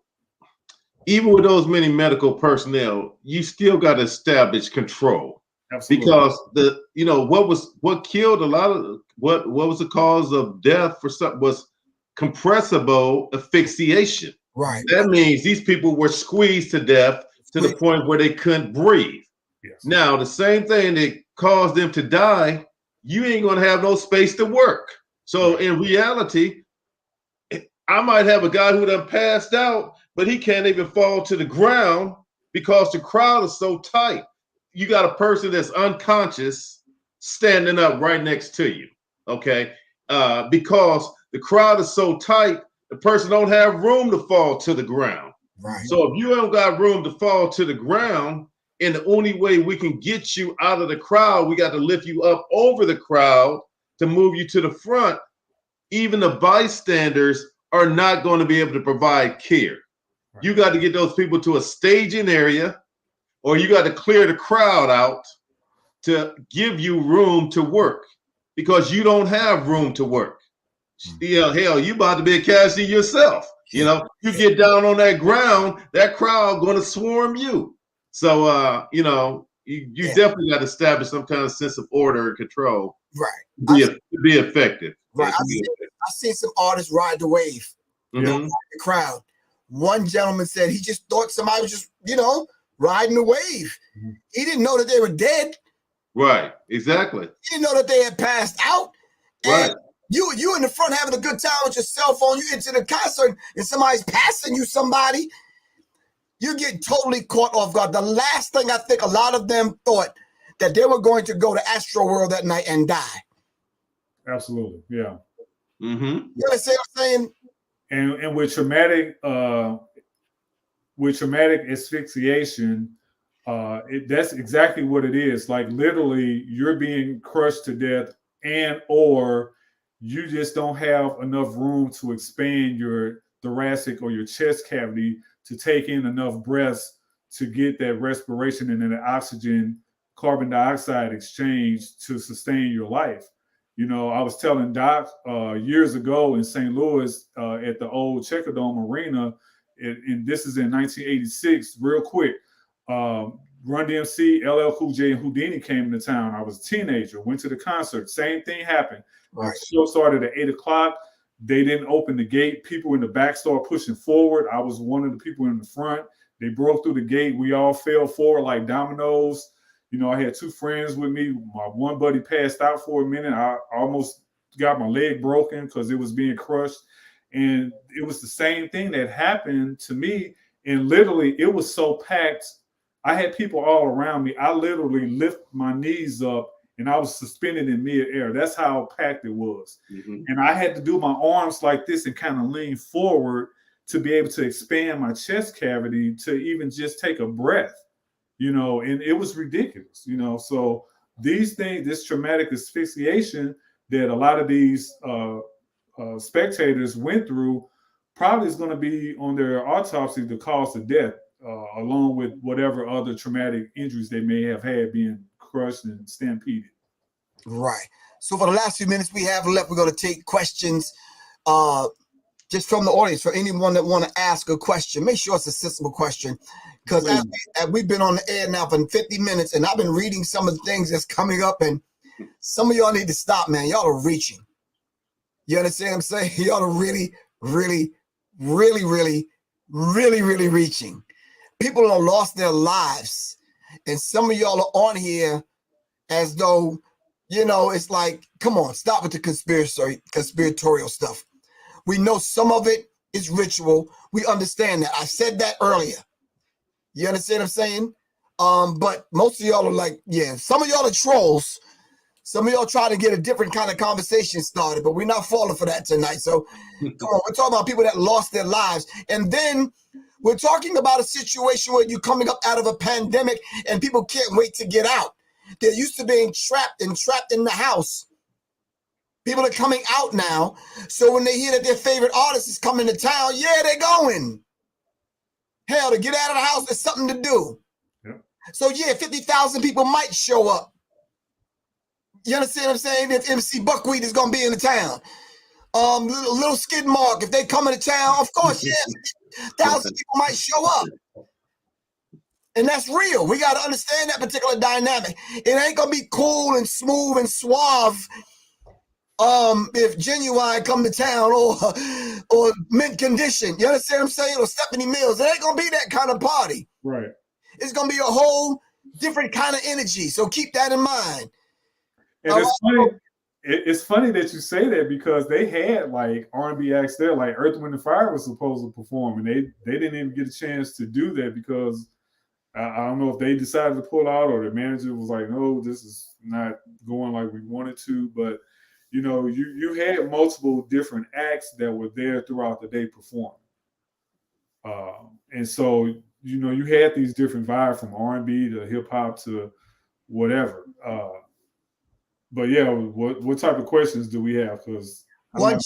even with those many medical personnel, you still got to establish control. Absolutely. Because what killed a lot of what was the cause of death for some was compressible asphyxiation. Right. That means these people were squeezed to death to the point where they couldn't breathe. Yes. Now, the same thing that caused them to die, you ain't gonna have no space to work. So in reality, I might have a guy who done passed out, but he can't even fall to the ground because the crowd is so tight. You got a person that's unconscious standing up right next to you, okay? Because the crowd is so tight, the person don't have room to fall to the ground. Right. So if you don't got room to fall to the ground, and the only way we can get you out of the crowd, we got to lift you up over the crowd to move you to the front. Even the bystanders are not going to be able to provide care. Right. You got to get those people to a staging area, or you got to clear the crowd out to give you room to work, because you don't have room to work. You know, hell, you about to be a cashier yourself. You know, you get down on that ground, that crowd going to swarm you. So, you know, you definitely got to establish some kind of sense of order and control. Right. To be effective. Right. I seen some artists ride the wave. Mm-hmm. The crowd. One gentleman said he just thought somebody was just, riding the wave. Mm-hmm. He didn't know that they were dead. Right. Exactly. He didn't know that they had passed out. Right. And you in the front having a good time with your cell phone. You into the concert and somebody's passing you somebody. You get totally caught off guard. The last thing I think a lot of them thought that they were going to go to Astroworld that night and die. Absolutely. Yeah. Mm-hmm. You understand what I'm saying? And with traumatic asphyxiation, that's exactly what it is. Like literally you're being crushed to death, and or you just don't have enough room to expand your thoracic or your chest cavity to take in enough breaths to get that respiration and then the oxygen, carbon dioxide exchange to sustain your life. You know, I was telling Doc years ago in St. Louis at the old Checkerdome Arena, and this is in 1986, real quick. Run DMC, LL Cool J, and Houdini came into town. I was a teenager, went to the concert. Same thing happened. Right. The show started at 8 o'clock. They didn't open the gate. People in the back started pushing forward. I was one of the people in the front. They broke through the gate. We all fell forward like dominoes. You know, I had two friends with me. My one buddy passed out for a minute. I almost got my leg broken because it was being crushed. And it was the same thing that happened to me. And literally, it was so packed. I had people all around me. I literally lift my knees up and I was suspended in midair. That's how packed it was. Mm-hmm. And I had to do my arms like this and kind of lean forward to be able to expand my chest cavity to even just take a breath, you know, and it was ridiculous, you know. So these things, this traumatic asphyxiation that a lot of these spectators went through probably is going to be on their autopsy the cause of death, along with whatever other traumatic injuries they may have had being crushed and stampeded. Right. So for the last few minutes we have left, we're going to take questions just from the audience. For anyone that want to ask a question, make sure it's a sensible question, because as we've been on the air now for 50 minutes and I've been reading some of the things that's coming up, and some of y'all need to stop, man. Y'all are reaching. You understand what I'm saying? Y'all are really, really, really, really, really, really reaching. People have lost their lives, and some of y'all are on here as though, you know, it's like, come on, stop with the conspiratorial stuff. We know some of it is ritual. We understand that. I said that earlier. You understand what I'm saying? But most of y'all are like, yeah, some of y'all are trolls. Some of y'all try to get a different kind of conversation started, but we're not falling for that tonight. So come on, we're talking about people that lost their lives. And then we're talking about a situation where you're coming up out of a pandemic and people can't wait to get out. They're used to being trapped in the house. People are coming out now. So when they hear that their favorite artist is coming to town, yeah, they're going. Hell, to get out of the house is something to do. Yep. So yeah, 50,000 people might show up. You understand what I'm saying? If MC Buckwheat is going to be in the town. Little Skid Mark, if they come into town, of course, yeah, 1,000 people might show up. And that's real. We got to understand that particular dynamic. It ain't going to be cool and smooth and suave if Genuine come to town or Mint Condition. You understand what I'm saying? Or Stephanie Mills. It ain't going to be that kind of party. Right. It's going to be a whole different kind of energy. So keep that in mind. And it's funny that you say that because they had like R&B acts there, like Earth, Wind and Fire was supposed to perform, and they didn't even get a chance to do that because I don't know if they decided to pull out or the manager was like, no, this is not going like we wanted to. But you know, you had multiple different acts that were there throughout the day performing, and so you know you had these different vibes from R&B to hip hop to whatever. But yeah, what type of questions do we have? Because one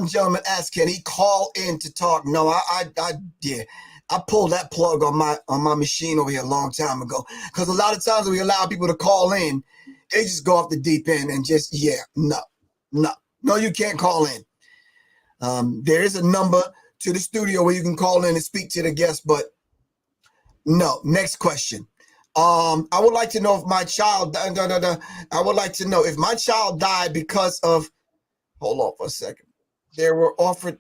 gentleman asked, "Can he call in to talk?" No, I pulled that plug on my machine over here a long time ago. Because a lot of times when we allow people to call in, they just go off the deep end and just no, you can't call in. There is a number to the studio where you can call in and speak to the guest, but no. Next question. I would like to know if my child. I would like to know if my child died because of. Hold on for a second. They were offered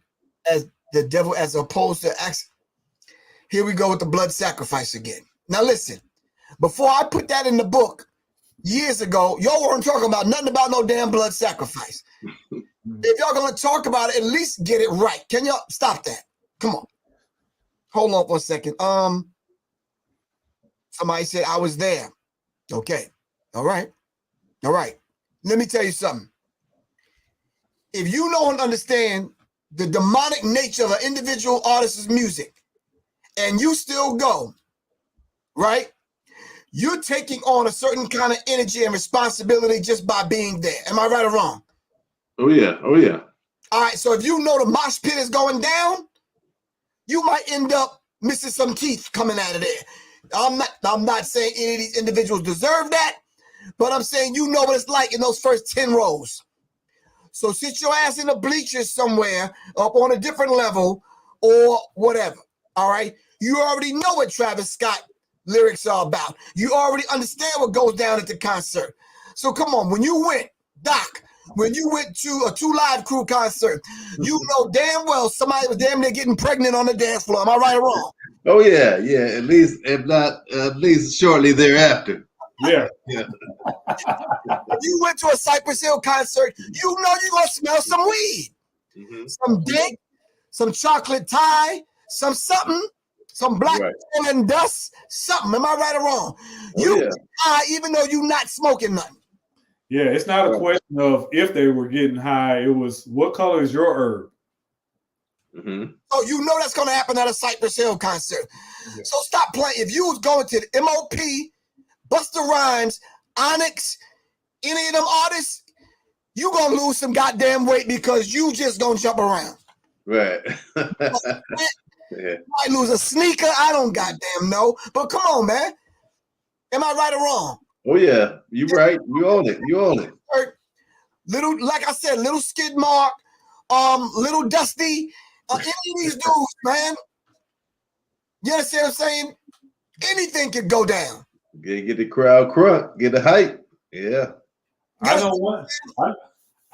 as the devil as opposed to acts. Here we go with the blood sacrifice again. Now listen, before I put that in the book years ago, y'all weren't talking about nothing about no damn blood sacrifice. If y'all gonna talk about it, at least get it right. Can y'all stop that? Come on. Hold on for a second. Somebody said I was there. Okay. All right. Let me tell you something. If you know and understand the demonic nature of an individual artist's music and you still go, right? You're taking on a certain kind of energy and responsibility just by being there. Am I right or wrong? Oh yeah. All right. So if you know the mosh pit is going down, you might end up missing some teeth coming out of there. I'm not saying any of these individuals deserve that, but I'm saying you know what it's like in those first 10 rows. So sit your ass in the bleachers somewhere up on a different level or whatever. All right. You already know what Travis Scott lyrics are about. You already understand what goes down at the concert. So come on, when you went, Doc, when you went to a 2 Live Crew concert, you know damn well somebody was damn near getting pregnant on the dance floor. Am I right or wrong? Oh yeah. At least, if not, at least shortly thereafter. Yeah. If you went to a Cypress Hill concert, you know you're gonna smell some weed, some dank, some chocolate tie, some something, some black and dust, something. Am I right or wrong? You high even though you're not smoking nothing. Yeah, it's not a question of if they were getting high. It was what color is your herb? So you know that's gonna happen at a Cypress Hill concert. Yeah. So stop playing. If you was going to the MOP, Busta Rhymes, Onyx, any of them artists, you gonna lose some goddamn weight because you just gonna jump around. Right. You might lose a sneaker. I don't goddamn know. But come on, man. Am I right or wrong? Oh yeah, you right. You own it. Little, like I said, little Skid Mark, little Dusty, any of these dudes, man. You understand what I'm saying? Anything could go down. Get the crowd crunk, get the hype. Yeah. I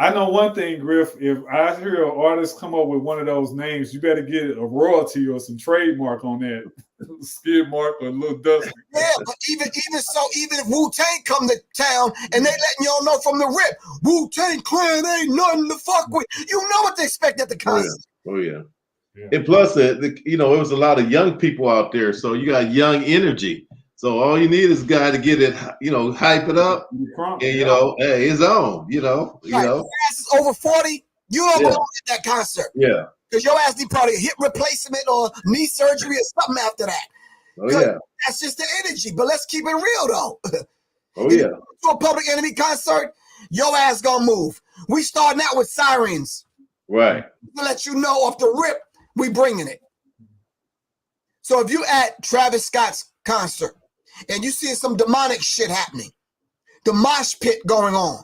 know one thing, Griff. If I hear an artist come up with one of those names, you better get a royalty or some trademark on that. Skid Mark or Little Dusty. Yeah, but even if Wu-Tang come to town and they letting y'all know from the rip, Wu-Tang Clan ain't nothing to fuck with. You know what they expect at the concert. Oh yeah. And plus, it was a lot of young people out there, so you got young energy. So all you need is a guy to get it, hype it up, and hey, it's on. Your ass is over 40, you don't belong at that concert. Yeah. Because your ass need probably a hip replacement or knee surgery or something after that. Oh yeah. That's just the energy. But let's keep it real though. Oh yeah. To a Public Enemy concert, your ass gonna move. We starting out with sirens. Right. To let you know off the rip, we bringing it. So if you at Travis Scott's concert and you see some demonic shit happening, the mosh pit going on,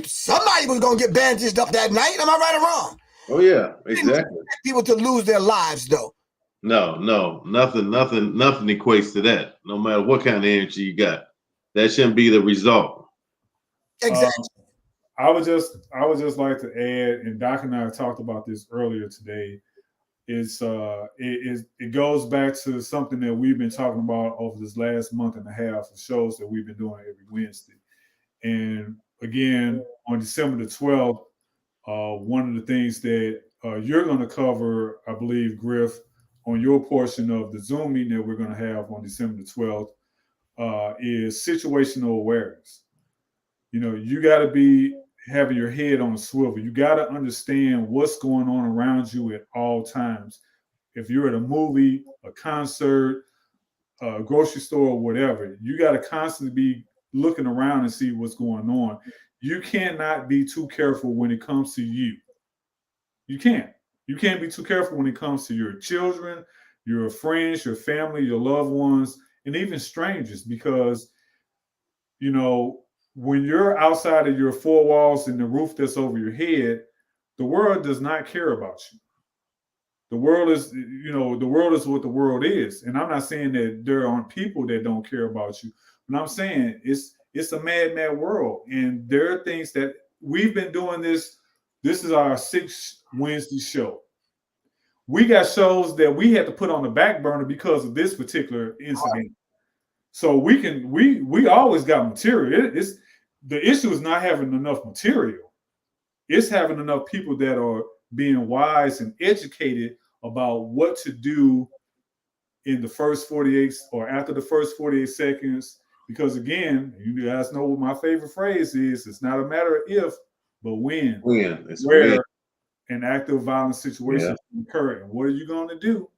somebody was gonna get bandaged up that night. Am I right or wrong? Oh yeah, exactly. People to lose their lives though. No, nothing equates to that. No matter what kind of energy you got, that shouldn't be the result. Exactly. I would just like to add, and Doc and I talked about this earlier today. It goes back to something that we've been talking about over this last month and a half of shows that we've been doing every Wednesday. And again, on December the 12th, one of the things that you're going to cover, I believe, Griff, on your portion of the Zoom meeting that we're going to have on December the 12th, is situational awareness. You know, you got to be having your head on a swivel. You got to understand what's going on around you at all times. If you're at a movie, a concert, a grocery store, or whatever, you got to constantly be looking around and see what's going on. You cannot be too careful when it comes to you. You can't. You can't be too careful when it comes to your children, your friends, your family, your loved ones, and even strangers, because, you know, when you're outside of your four walls and the roof that's over your head, the world does not care about you. The world is, you know, the world is what the world is. And I'm not saying that there aren't people that don't care about you, but I'm saying it's a mad world. And there are things that we've been doing this. This is our 6th Wednesday show. We got shows that we had to put on the back burner because of this particular incident. So we always got material. The issue is not having enough material. It's having enough people that are being wise and educated about what to do in the first 48 or after the first 48 seconds. Because again, you guys know what my favorite phrase is. It's not a matter of if, but when. It's where when an active violence situation occur. And what are you going to do?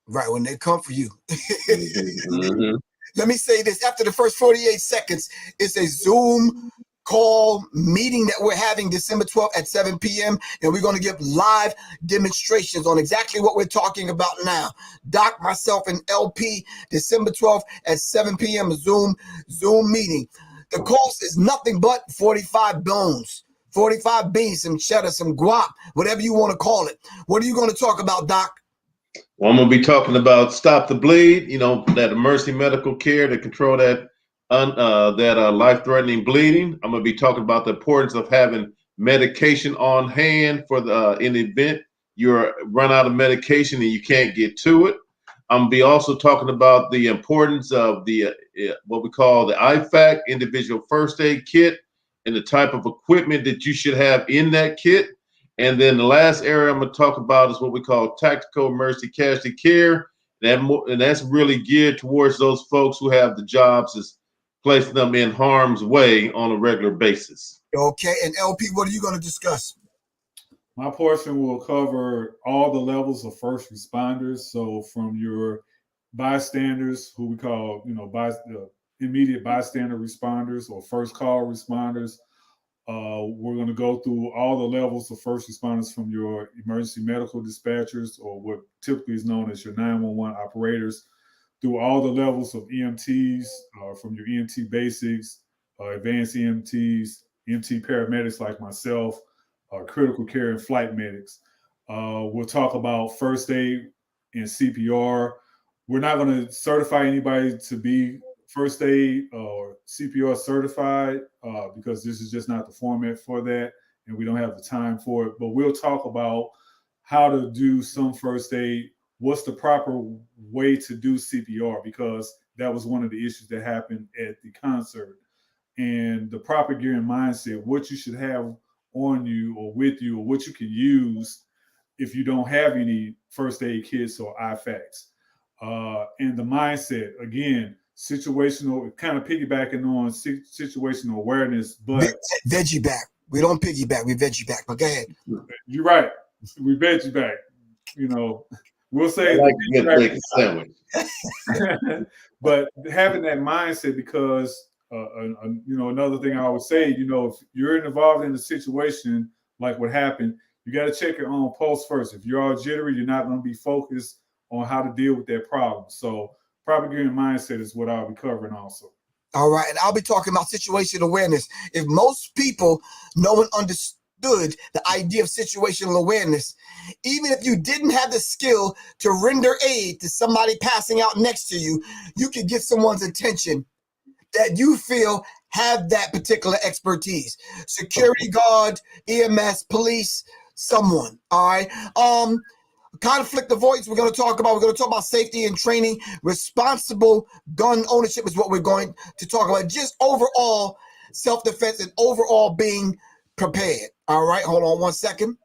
Right, when they come for you. mm-hmm. Let me say this. After the first 48 seconds, it's a Zoom call meeting that we're having December 12th at 7 p.m. And we're going to give live demonstrations on exactly what we're talking about now. Doc, myself, and LP, December 12th at 7 p.m. Zoom meeting. The cost is nothing but 45 bones. 45 beans, some cheddar, some guap, whatever you want to call it. What are you going to talk about, Doc? Well, I'm going to be talking about Stop the Bleed, you know, that emergency medical care to control that life-threatening bleeding. I'm going to be talking about the importance of having medication on hand for in the event you're run out of medication and you can't get to it. I'm going to be also talking about the importance of the what we call the IFAC, individual first aid kit, and the type of equipment that you should have in that kit. And then the last area I'm going to talk about is what we call tactical emergency casualty care. And that's really geared towards those folks who have the jobs as placing them in harm's way on a regular basis. Okay, and LP, what are you going to discuss? My portion will cover all the levels of first responders. So from your bystanders, who we call, you know, immediate bystander responders or first call responders. We're going to go through all the levels of first responders from your emergency medical dispatchers, or what typically is known as your 911 operators, through all the levels of EMTs, from your EMT basics, advanced EMTs, EMT paramedics like myself, critical care and flight medics. We'll talk about first aid and CPR. We're not going to certify anybody to be first aid or CPR certified because this is just not the format for that, and we don't have the time for it. But we'll talk about how to do some first aid, what's the proper way to do CPR, because that was one of the issues that happened at the concert, and the proper gear and mindset, what you should have on you or with you, or what you can use if you don't have any first aid kits or IFACs. And the mindset, again, situational, kind of piggybacking on situational awareness, but veggie back. We don't piggyback, we veggie back. But go ahead. You're right. We veggie back. You know, we'll say I like a good bacon sandwich. But having that mindset, because another thing I would say, if you're involved in a situation like what happened, you got to check your own pulse first. If you're all jittery, you're not going to be focused on how to deal with that problem. So propagating mindset is what I'll be covering also. All right, and I'll be talking about situational awareness. If most people know and understood the idea of situational awareness, even if you didn't have the skill to render aid to somebody passing out next to you, you could get someone's attention that you feel have that particular expertise. Security guard, EMS, police, someone. All right. Conflict avoidance we're going to talk about. We're going to talk about safety and training. Responsible gun ownership is what we're going to talk about. Just overall self-defense and overall being prepared. All right, hold on one second.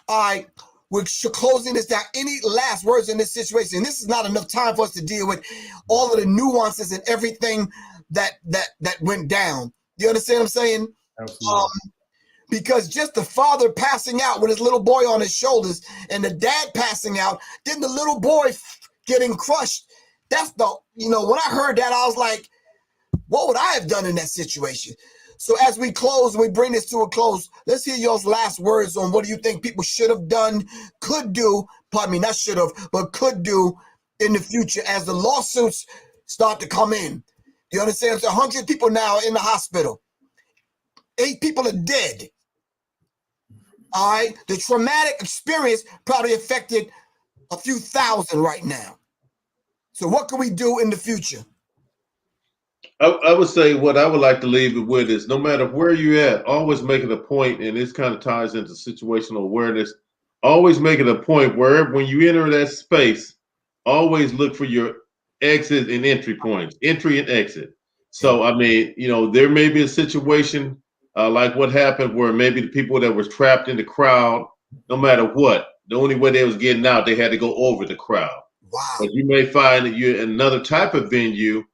All right, we're closing this down. Any last words in this situation? This is not enough time for us to deal with all of the nuances and everything that went down. You understand what I'm saying? Absolutely. Because just the father passing out with his little boy on his shoulders and the dad passing out, then the little boy getting crushed. That's the, when I heard that, I was like, what would I have done in that situation? So as we close, we bring this to a close, let's hear y'all's last words on what do you think people should have done, could do, pardon me, not should have, but could do in the future as the lawsuits start to come in. You understand? There's 100 people now in the hospital. 8 people are dead. All right, the traumatic experience probably affected a few thousand right now. So what can we do in the future? I would say what I would like to leave it with is no matter where you're at, always make it a point, and this kind of ties into situational awareness, always make it a point where when you enter that space, always look for your exit and entry points, entry and exit. So, I mean, there may be a situation like what happened where maybe the people that were trapped in the crowd, no matter what, the only way they was getting out, they had to go over the crowd. Wow. But you may find that you're in another type of venue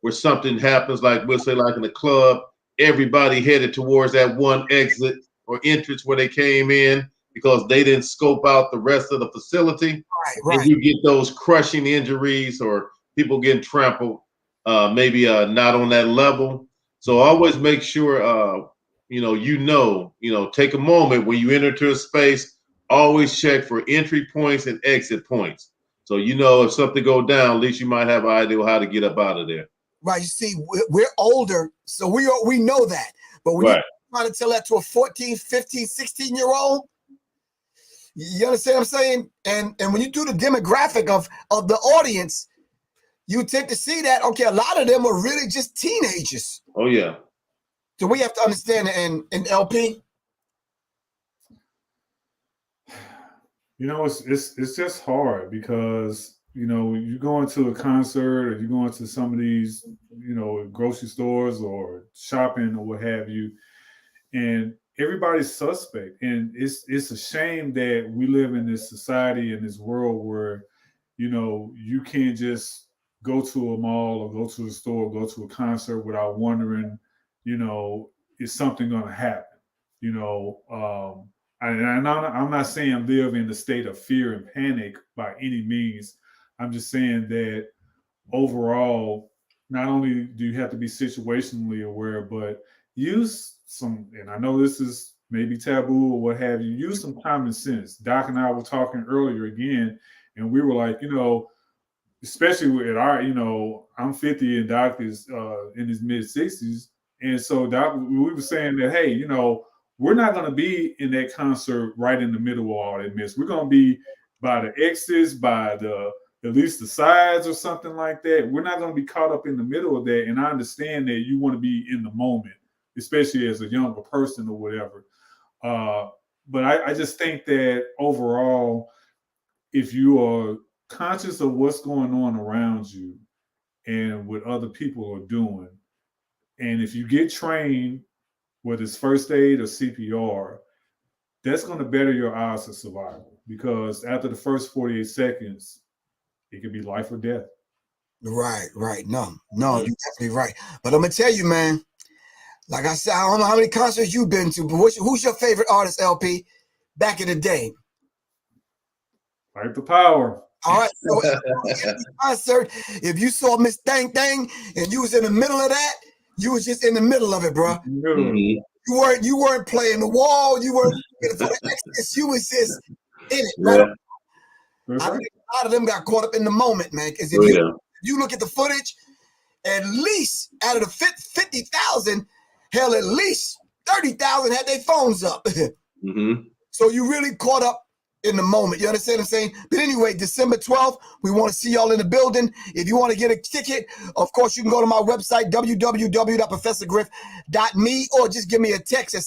where something happens, like we'll say like in a club, everybody headed towards that one exit or entrance where they came in because they didn't scope out the rest of the facility. Right. And you get those crushing injuries or people getting trampled, maybe not on that level. So always make sure, take a moment when you enter to a space, always check for entry points and exit points. So, if something go down, at least you might have an idea how to get up out of there. Right. You see, we're older, so we know that. But when you're trying to tell that to a 14, 15, 16-year-old, you understand what I'm saying? And when you do the demographic of the audience, you tend to see that, okay, a lot of them are really just teenagers. Oh, yeah. So we have to understand and LP. It's just hard because, you go into a concert or you go into some of these, grocery stores or shopping or what have you, and everybody's suspect. And it's a shame that we live in this society, in this world where, you can't just go to a mall or go to a store or go to a concert without wondering, is something going to happen? I'm not saying live in a state of fear and panic by any means. I'm just saying that overall, not only do you have to be situationally aware, but use some, and I know this is maybe taboo or what have you, use some common sense. Doc and I were talking earlier again, and we were like, especially at our, I'm 50 and Doc is in his mid 60s. And so Doc, we were saying that, hey, we're not going to be in that concert right in the middle of all that mess. We're going to be by the exits, by at least the sides or something like that. We're not going to be caught up in the middle of that. And I understand that you want to be in the moment, especially as a younger person or whatever. But I just think that overall, if you are conscious of what's going on around you and what other people are doing, and if you get trained, whether it's first aid or CPR, that's going to better your odds of survival, because after the first 48 seconds, it could be life or death. Right. No, you're definitely right. But I'm going to tell you, man, like I said, I don't know how many concerts you've been to, but who's your favorite artist, LP, back in the day? Fight the Power. All right. So concert, if you saw Miss Thang Thang and you was in the middle of that, You was just in the middle of it, bro. Mhm. You weren't playing the wall. You weren't looking for the extras. You was just in it, Yeah. right? That's I right. think a lot of them got caught up in the moment, man. Because if Oh, you yeah. you look at the footage, at least out of the 50,000, hell, at least 30,000 had their phones up. Mm-hmm. So you really caught up in the moment. You understand what I'm saying? But anyway, December 12th, we want to see y'all in the building. If you want to get a ticket, of course, you can go to my website, www.professorgriff.me, or just give me a text at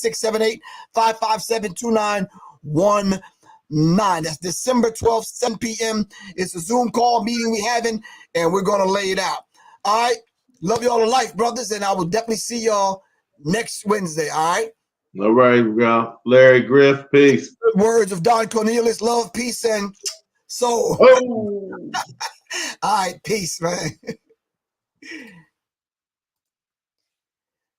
678-557-2919. That's December 12th, 7 p.m. It's a Zoom call meeting we having, and we're going to lay it out. All right? Love y'all to life, brothers, and I will definitely see y'all next Wednesday, all right? All right, we got Larry Griff. Peace. Words of Don Cornelius, love, peace, and soul. Oh. All right, peace, man.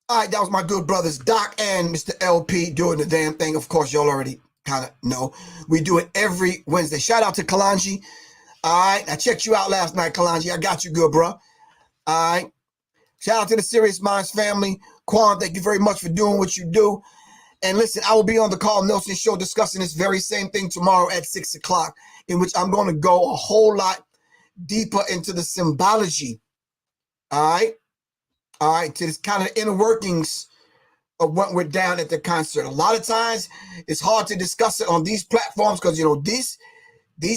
All right, that was my good brothers, Doc and Mr. LP, doing the damn thing. Of course, y'all already kind of know. We do it every Wednesday. Shout out to Kalanji. All right, I checked you out last night, Kalanji. I got you good, bro. All right. Shout out to the Serious Minds family. Quan, thank you very much for doing what you do. And listen, I will be on the Carl Nelson show discussing this very same thing tomorrow at 6 o'clock, in which I'm going to go a whole lot deeper into the symbology. All right. All right. To this kind of inner workings of what went down at the concert. A lot of times it's hard to discuss it on these platforms because, you know, these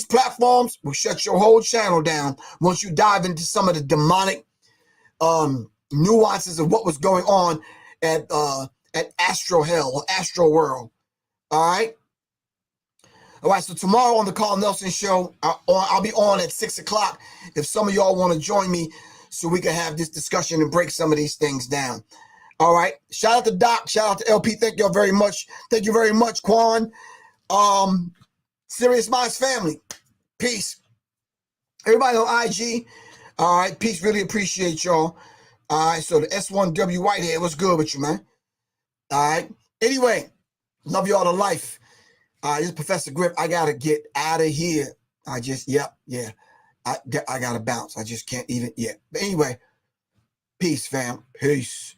platforms will shut your whole channel down once you dive into some of the demonic nuances of what was going on at Astro Hell or Astro World. All right. All right. So tomorrow on the Carl Nelson show, I'll be on at 6 o'clock. If some of y'all want to join me so we can have this discussion and break some of these things down. All right. Shout out to Doc. Shout out to LP. Thank y'all very much. Thank you very much, Quan. Serious Minds family. Peace. Everybody on IG. All right. Peace. Really appreciate y'all. All right. So the S1W Whitehead, what's good with you, man? All right. Anyway, love y'all to life. This is Professor Griff. I got to get out of here. I got to bounce. I just can't even yet. But anyway, peace, fam. Peace.